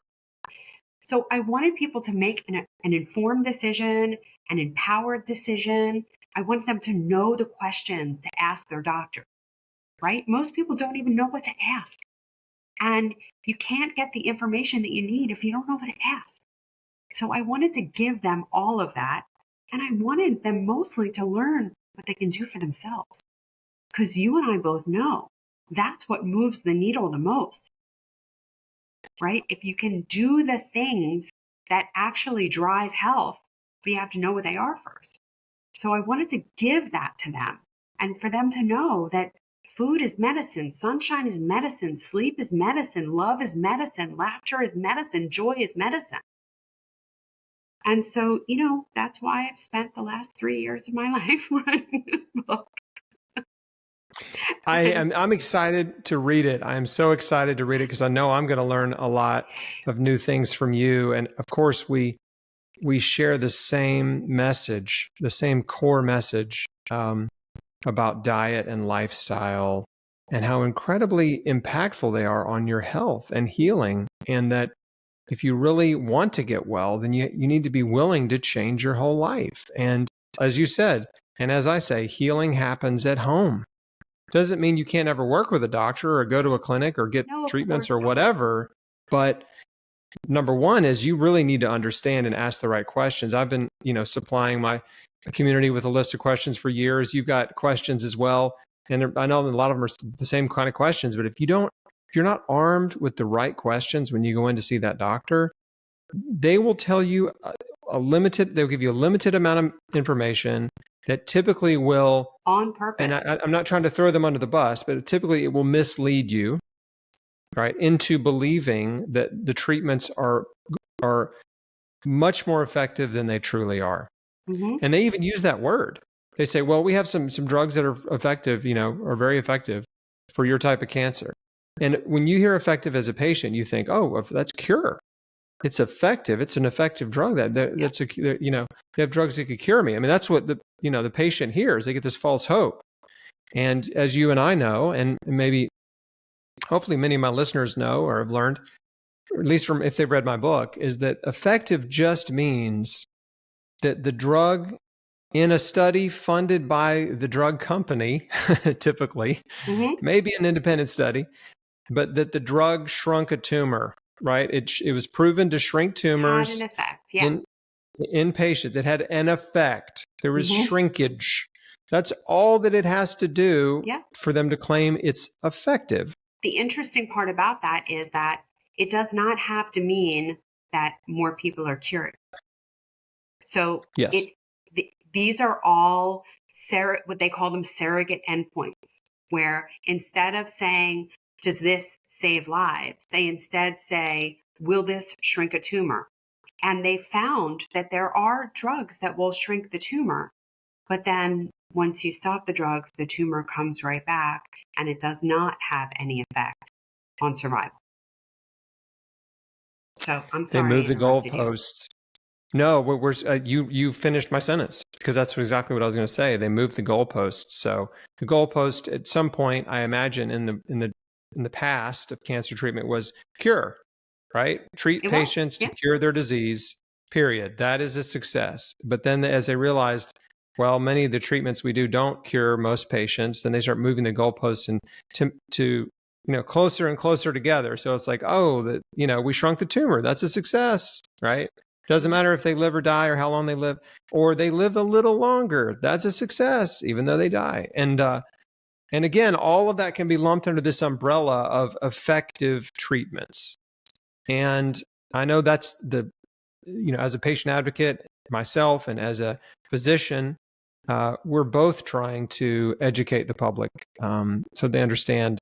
So I wanted people to make an informed decision, an empowered decision. I want them to know the questions to ask their doctor, right? Most people don't even know what to ask. And you can't get the information that you need if you don't know what to ask. So I wanted to give them all of that. And I wanted them mostly to learn what they can do for themselves. Because you and I both know that's what moves the needle the most, right? If you can do the things that actually drive health, but you have to know what they are first. So I wanted to give that to them and for them to know that food is medicine, sunshine is medicine, sleep is medicine, love is medicine, laughter is medicine, joy is medicine. And so, that's why I've spent the last 3 years of my life writing this book. I'm excited to read it. I'm so excited to read it because I know I'm going to learn a lot of new things from you. And of course, we share the same message, the same core message about diet and lifestyle and how incredibly impactful they are on your health and healing. And that if you really want to get well, then you need to be willing to change your whole life. And as you said, and as I say, healing happens at home. Doesn't mean you can't ever work with a doctor or go to a clinic or get treatments or whatever. But number one is you really need to understand and ask the right questions. I've been, supplying my community with a list of questions for years. You've got questions as well. And I know a lot of them are the same kind of questions, but if you're not armed with the right questions when you go in to see that doctor, they will tell you they'll give you a limited amount of information that typically will, on purpose. And I'm not trying to throw them under the bus, but typically it will mislead you, right, into believing that the treatments are much more effective than they truly are. Mm-hmm. And they even use that word. They say, well, we have some drugs that are effective, are very effective for your type of cancer. And when you hear effective as a patient, you think, oh, that's cure. It's effective. It's an effective drug. That's they have drugs that could cure me. I mean, that's what the patient hears. They get this false hope. And as you and I know, and maybe, hopefully many of my listeners know or have learned, or at least from if they've read my book, is that effective just means that the drug in a study funded by the drug company, typically, maybe an independent study, but that the drug shrunk a tumor. Right. It was proven to shrink tumors. Had an effect, yeah. In patients. It had an effect. There was shrinkage. That's all that it has to do for them to claim it's effective. The interesting part about that is that it does not have to mean that more people are cured. So yes. These are all what they call them surrogate endpoints, where instead of saying, does this save lives? They instead say, will this shrink a tumor? And they found that there are drugs that will shrink the tumor. But then once you stop the drugs, the tumor comes right back and it does not have any effect on survival. So I'm sorry. They moved the goalposts. No, you finished my sentence because that's exactly what I was going to say. They moved the goalposts. So the goalpost at some point, I imagine in the past of cancer treatment was cure, right? Treat patients to cure their disease, period. That is a success. But then as they realized, well, many of the treatments we do don't cure most patients, then they start moving the goalposts and to closer and closer together. So it's like, we shrunk the tumor. That's a success, right? Doesn't matter if they live or die or how long they live, or they live a little longer. That's a success, even though they die. And again, all of that can be lumped under this umbrella of effective treatments. And I know that's as a patient advocate myself and as a physician, we're both trying to educate the public so they understand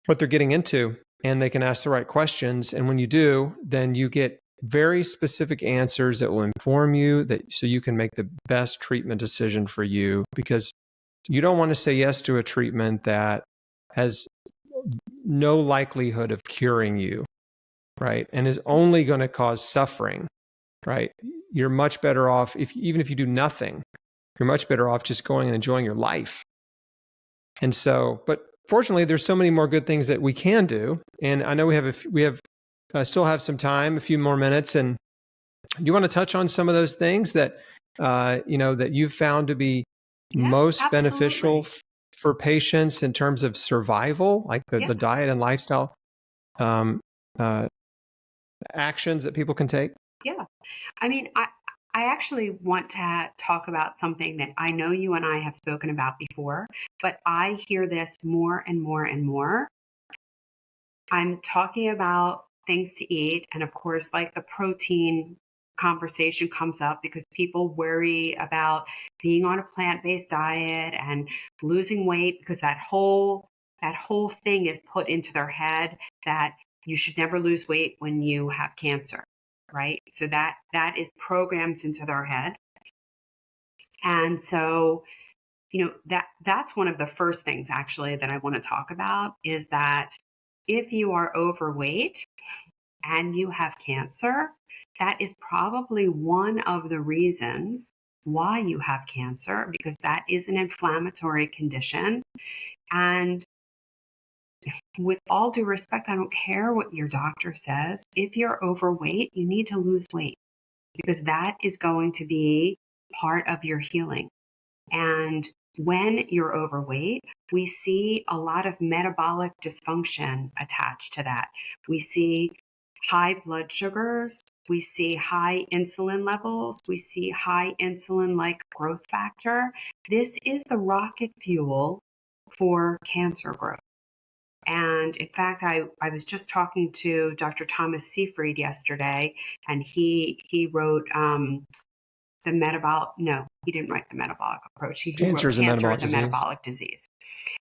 what they're getting into and they can ask the right questions. And when you do, then you get very specific answers that will inform you so you can make the best treatment decision for you, because you don't want to say yes to a treatment that has no likelihood of curing you, right? And is only going to cause suffering, right? you're much better off even if you do nothing, you're much better off just going and enjoying your life. And so, but fortunately, there's so many more good things that we can do. And I know still have some time, a few more minutes. And do you want to touch on some of those things that, that you've found to be most absolutely. beneficial for patients in terms of survival, like the diet and lifestyle actions that people can take? Yeah. I mean, I actually want to talk about something that I know you and I have spoken about before, but I hear this more and more and more. I'm talking about things to eat. And of course, like the protein conversation comes up because people worry about being on a plant-based diet and losing weight, because that whole thing is put into their head that you should never lose weight when you have cancer, right? So that is programmed into their head. And so, that's one of the first things actually that I want to talk about, is that if you are overweight and you have cancer, that is probably one of the reasons why you have cancer, because that is an inflammatory condition. And with all due respect, I don't care what your doctor says. If you're overweight, you need to lose weight, because that is going to be part of your healing. And when you're overweight, we see a lot of metabolic dysfunction attached to that. We see high blood sugars, we see high insulin levels, we see high insulin-like growth factor. This is the rocket fuel for cancer growth. And in fact, I was just talking to Dr. Thomas Seyfried yesterday, and he wrote he didn't write the metabolic approach. He wrote Cancer is a Metabolic Disease.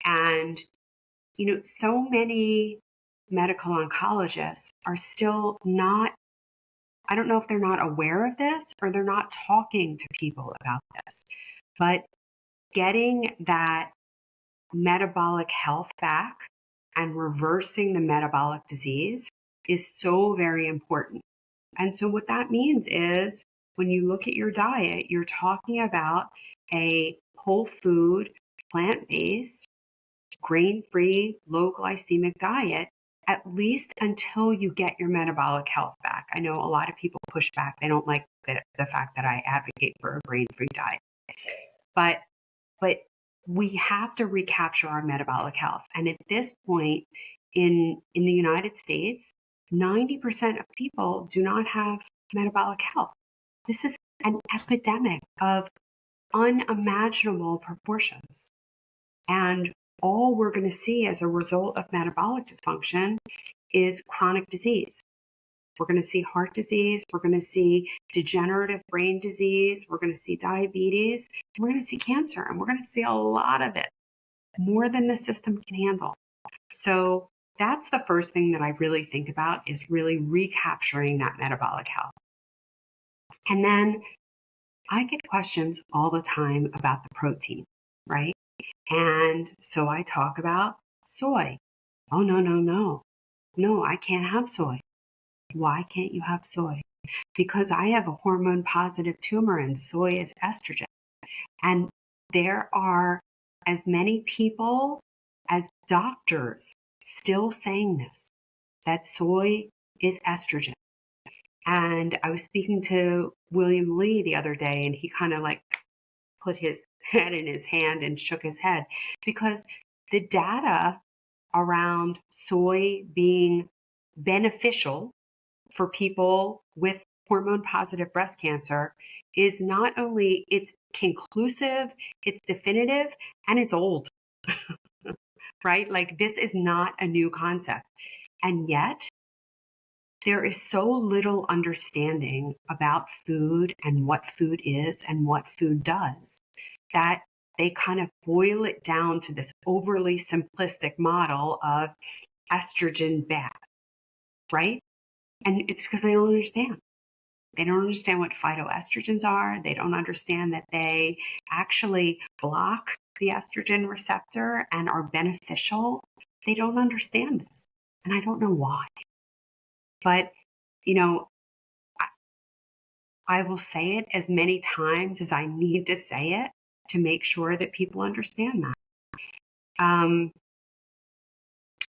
And, so many medical oncologists are still not, I don't know if they're not aware of this or they're not talking to people about this, but getting that metabolic health back and reversing the metabolic disease is so very important. And so what that means is, when you look at your diet, you're talking about a whole food, plant-based, grain-free, low glycemic diet, at least until you get your metabolic health back. I know a lot of people push back. They don't like the fact that I advocate for a grain-free diet. But we have to recapture our metabolic health. And at this point in the United States, 90% of people do not have metabolic health. This is an epidemic of unimaginable proportions. And all we're going to see as a result of metabolic dysfunction is chronic disease. We're going to see heart disease. We're going to see degenerative brain disease. We're going to see diabetes. And we're going to see cancer. And we're going to see a lot of it, more than the system can handle. So that's the first thing that I really think about, is really recapturing that metabolic health. And then I get questions all the time about the protein, right? And so I talk about soy. Oh, no, I can't have soy. Why can't you have soy? Because I have a hormone positive tumor and soy is estrogen. And there are as many people as doctors still saying this, that soy is estrogen. And I was speaking to William Lee the other day, and he kind of like put his head in his hand and shook his head, because the data around soy being beneficial for people with hormone positive breast cancer is not only, it's conclusive, it's definitive, and it's old, right? Like, this is not a new concept. And yet there is so little understanding about food and what food is and what food does, that they kind of boil it down to this overly simplistic model of estrogen bad, right? And it's because they don't understand. They don't understand what phytoestrogens are. They don't understand that they actually block the estrogen receptor and are beneficial. They don't understand this. And I don't know why. But, I will say it as many times as I need to say it to make sure that people understand that.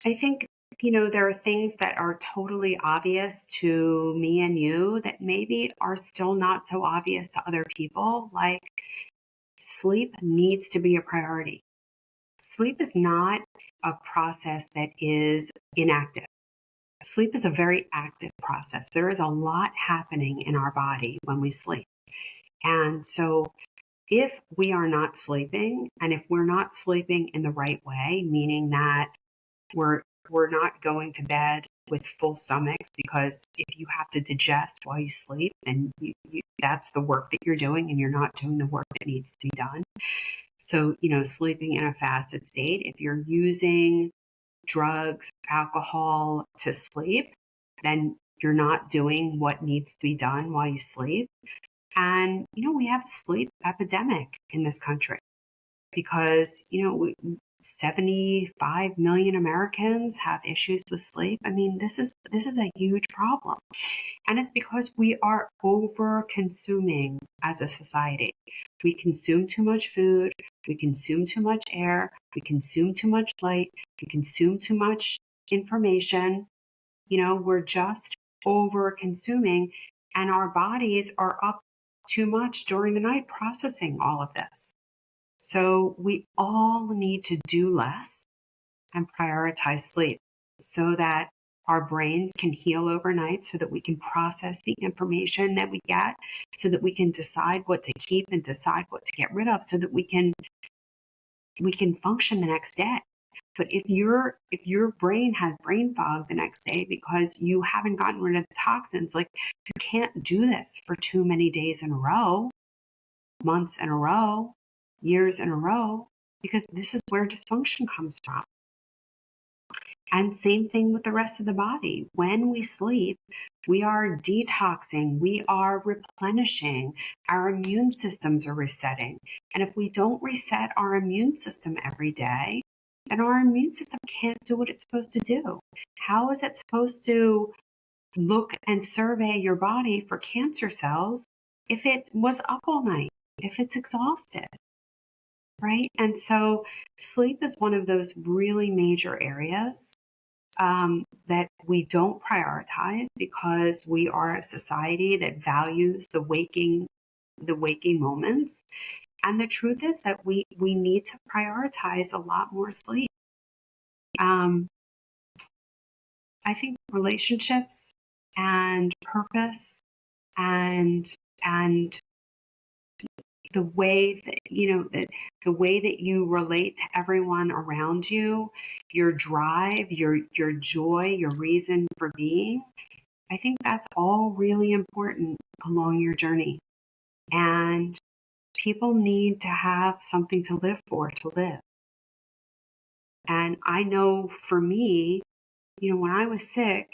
I think, there are things that are totally obvious to me and you that maybe are still not so obvious to other people. Like, sleep needs to be a priority. Sleep is not a process that is inactive. Sleep is a very active process. There is a lot happening in our body when we sleep. And so if we are not sleeping, and if we're not sleeping in the right way, meaning that we're not going to bed with full stomachs, because if you have to digest while you sleep, then that's the work that you're doing, and you're not doing the work that needs to be done. So, sleeping in a fasted state, if you're using drugs, alcohol to sleep, then you're not doing what needs to be done while you sleep. And, we have a sleep epidemic in this country because, 75 million Americans have issues with sleep. I mean, this is a huge problem. And it's because we are over consuming as a society. We consume too much food, we consume too much air, we consume too much light, we consume too much information. We're just over consuming, and our bodies are up too much during the night processing all of this. So we all need to do less and prioritize sleep so that our brains can heal overnight, so that we can process the information that we get, so that we can decide what to keep and decide what to get rid of, so that we can function the next day. But if your brain has brain fog the next day because you haven't gotten rid of the toxins, like, you can't do this for too many days in a row, months in a row, years in a row, because this is where dysfunction comes from. And same thing with the rest of the body. When we sleep, we are detoxing, we are replenishing, our immune systems are resetting. And if we don't reset our immune system every day, then our immune system can't do what it's supposed to do. How is it supposed to look and survey your body for cancer cells if it was up all night, if it's exhausted? Right? And so sleep is one of those really major areas that we don't prioritize because we are a society that values the waking moments. And the truth is that we need to prioritize a lot more sleep. I think relationships and purpose and the way that the way that you relate to everyone around you, your drive, your joy, your reason for being, I think that's all really important along your journey. And people need to have something to live for, to live. And I know for me, when I was sick,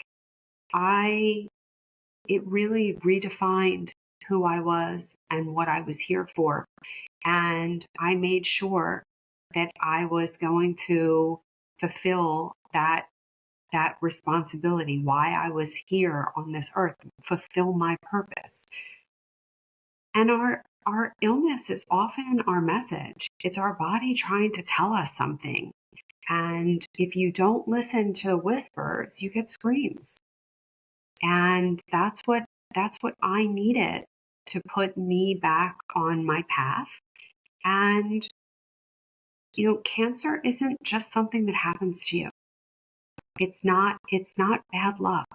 it really redefined who I was and what I was here for. And I made sure that I was going to fulfill that responsibility, why I was here on this earth, fulfill my purpose. And our illness is often our message. It's our body trying to tell us something. And if you don't listen to whispers, you get screams. And that's what I needed to put me back on my path. And, cancer isn't just something that happens to you. It's not bad luck.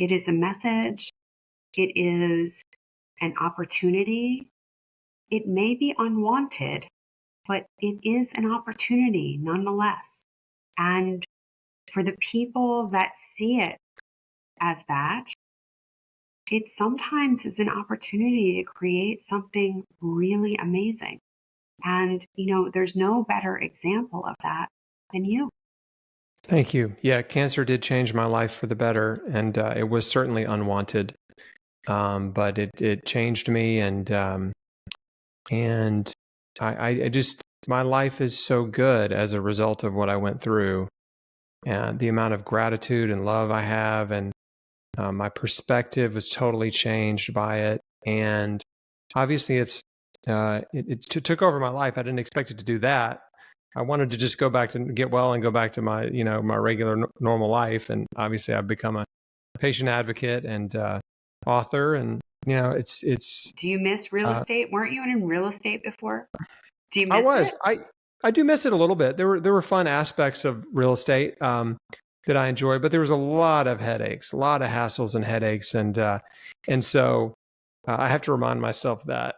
It is a message. It is an opportunity. It may be unwanted, but it is an opportunity nonetheless. And for the people that see it as that, it sometimes is an opportunity to create something really amazing. And, there's no better example of that than you. Thank you. Yeah, cancer did change my life for the better, and it was certainly unwanted, but it changed me, and I just, my life is so good as a result of what I went through, and the amount of gratitude and love I have, and My perspective was totally changed by it. And obviously it took over my life. I didn't expect it to do that. I wanted to just go back to get well and go back to my, my regular normal life. And obviously I've become a patient advocate and author. And, it's. Do you miss real estate? Weren't you in real estate before? Do you miss I was. it? I do miss it a little bit. There were fun aspects of real estate that I enjoyed, but there was a lot of headaches, a lot of hassles and headaches. And so I have to remind myself that.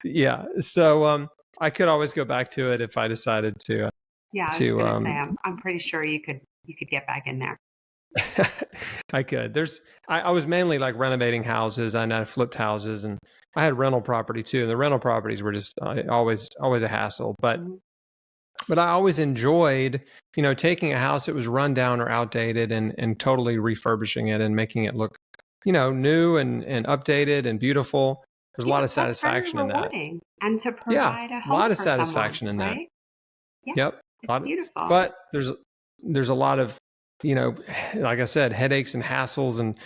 Yeah. So I could always go back to it if I decided to. Yeah, I was going to say, I'm pretty sure you could get back in there. I could. I was mainly like renovating houses. I flipped houses, and I had rental property too. And the rental properties were just always a hassle. But I always enjoyed, taking a house that was run down or outdated and totally refurbishing it and making it look, new and updated and beautiful. There's a lot of satisfaction in that. And to provide a home lot of for satisfaction someone, in right? that. Yep. It's beautiful. But there's a lot of, like I said, headaches and hassles and,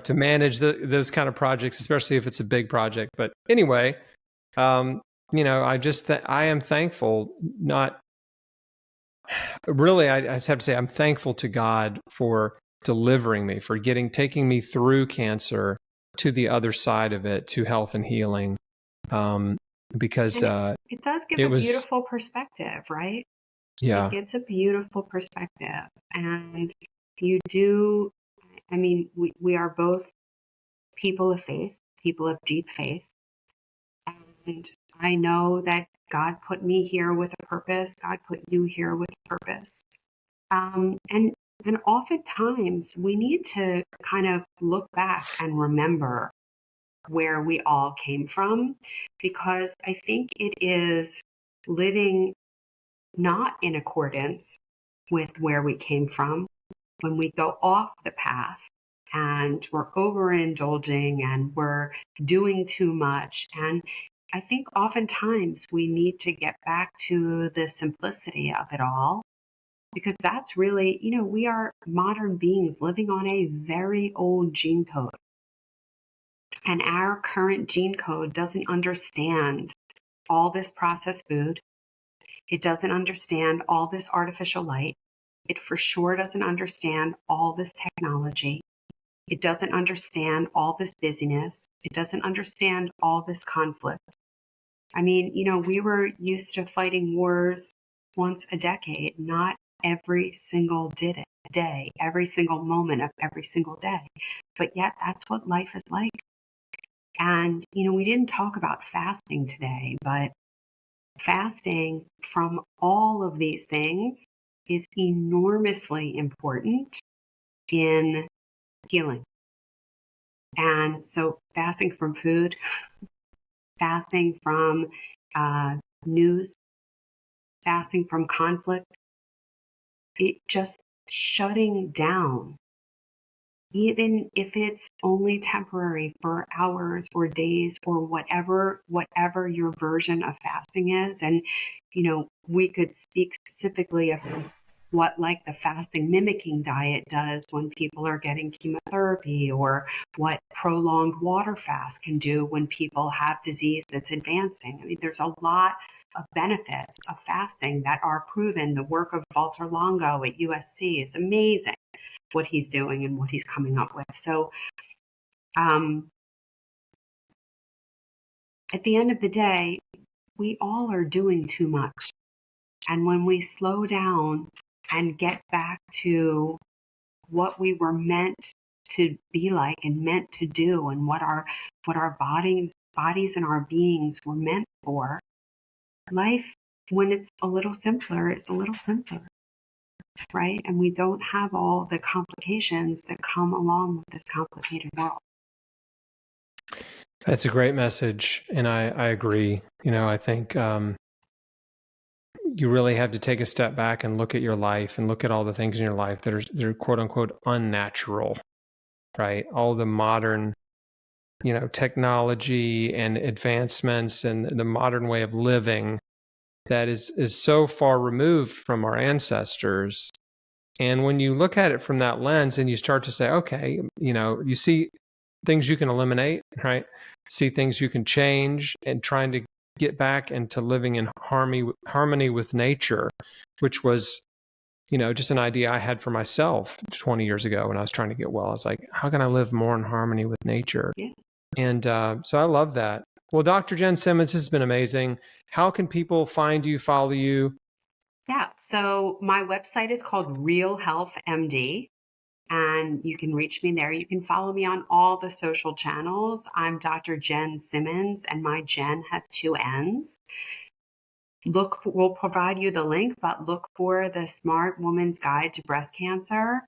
to manage those kind of projects, especially if it's a big project. But anyway, I am thankful, not really, I just have to say, I'm thankful to God for delivering me, for taking me through cancer to the other side of it, to health and healing. Because it does give a beautiful perspective, right? Yeah. It gives a beautiful perspective. And you do, we are both people of faith, people of deep faith. And I know that God put me here with a purpose. God put you here with a purpose. And oftentimes we need to kind of look back and remember where we all came from, because I think it is living not in accordance with where we came from when we go off the path and we're overindulging and we're doing too much. And I think oftentimes we need to get back to the simplicity of it all, because that's really, we are modern beings living on a very old gene code. And our current gene code doesn't understand all this processed food. It doesn't understand all this artificial light. It for sure doesn't understand all this technology. It doesn't understand all this busyness. It doesn't understand all this conflict. We were used to fighting wars once a decade, not every single day, every single moment of every single day. But yet that's what life is like. And, we didn't talk about fasting today, but fasting from all of these things is enormously important in healing. And so fasting from food, fasting from news, fasting from conflict, it just shutting down, even if it's only temporary for hours or days or whatever your version of fasting is. And, we could speak specifically of what like the fasting mimicking diet does when people are getting chemotherapy, or what prolonged water fast can do when people have disease that's advancing. There's a lot of benefits of fasting that are proven. The work of Walter Longo at USC is amazing, what he's doing and what he's coming up with. So at the end of the day, we all are doing too much. And when we slow down and get back to what we were meant to be like and meant to do, and what our bodies and our beings were meant for, life, when it's a little simpler, it's a little simpler. Right? And we don't have all the complications that come along with this complicated world. That's a great message. And I agree. I think you really have to take a step back and look at your life and look at all the things in your life that are quote unquote unnatural, right? All the modern, technology and advancements and the modern way of living that is so far removed from our ancestors. And when you look at it from that lens and you start to say, okay, you see things you can eliminate, right? See things you can change, and trying to get back into living in harmony with nature, which was, just an idea I had for myself 20 years ago when I was trying to get well. I was like, how can I live more in harmony with nature? Yeah. And so I love that. Well, Dr. Jenn Simmons, this has been amazing. How can people find you, follow you? Yeah. So my website is called Real Health MD, and you can reach me there. You can follow me on all the social channels. I'm Dr. Jenn Simmons, and my Jen has 2 N's. We'll provide you the link, but look for the Smart Woman's Guide to Breast Cancer.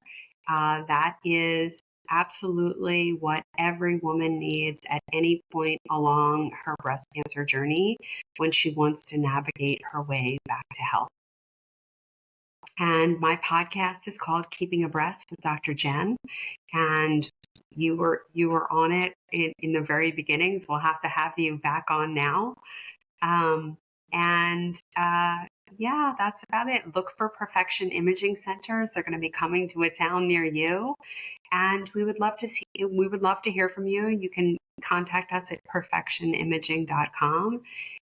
That is absolutely what every woman needs at any point along her breast cancer journey when she wants to navigate her way back to health. And my podcast is called Keeping Abreast with Dr. Jenn. And you were on it in the very beginnings. We'll have to have you back on now. Yeah, that's about it. Look for Perfection Imaging Centers. They're going to be coming to a town near you. And we would love to hear from you. You can contact us at perfectionimaging.com.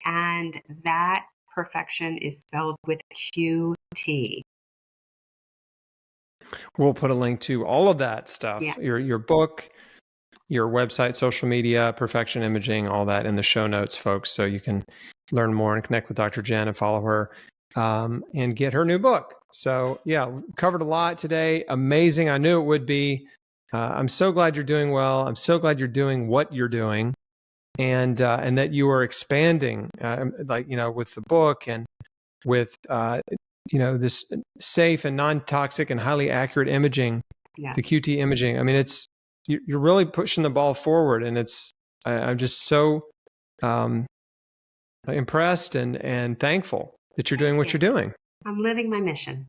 And that perfection is spelled with QT. We'll put a link to all of that stuff, your book, your website, social media, Perfection Imaging, all that in the show notes, folks. So you can learn more and connect with Dr. Jenn and follow her and get her new book. So yeah, covered a lot today. Amazing. I knew it would be. I'm so glad you're doing well. I'm so glad you're doing what you're doing, and that you are expanding, with the book and with this safe and non-toxic and highly accurate imaging, the QT imaging. I mean, you're really pushing the ball forward, and I'm just so impressed and thankful that you're doing what you're doing. I'm living my mission.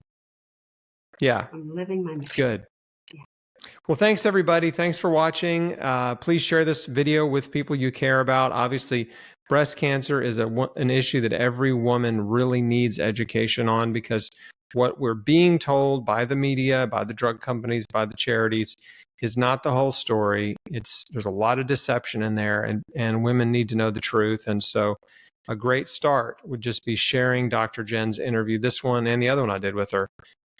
Yeah. I'm living my mission. It's good. Yeah. Well, thanks everybody. Thanks for watching. Please share this video with people you care about. Obviously, breast cancer is an issue that every woman really needs education on, because what we're being told by the media, by the drug companies, by the charities is not the whole story. There's a lot of deception in there, and women need to know the truth. And so a great start would just be sharing Dr. Jenn's interview, this one and the other one I did with her,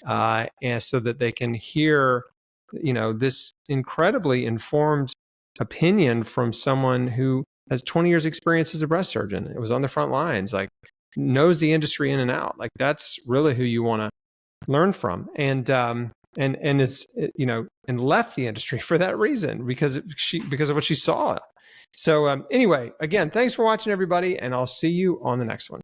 and so that they can hear, this incredibly informed opinion from someone who has 20 years experience as a breast surgeon. It was on the front lines, knows the industry in and out. That's really who you want to learn from. And is, and left the industry for that reason, because of what she saw. So anyway, again, thanks for watching everybody, and I'll see you on the next one.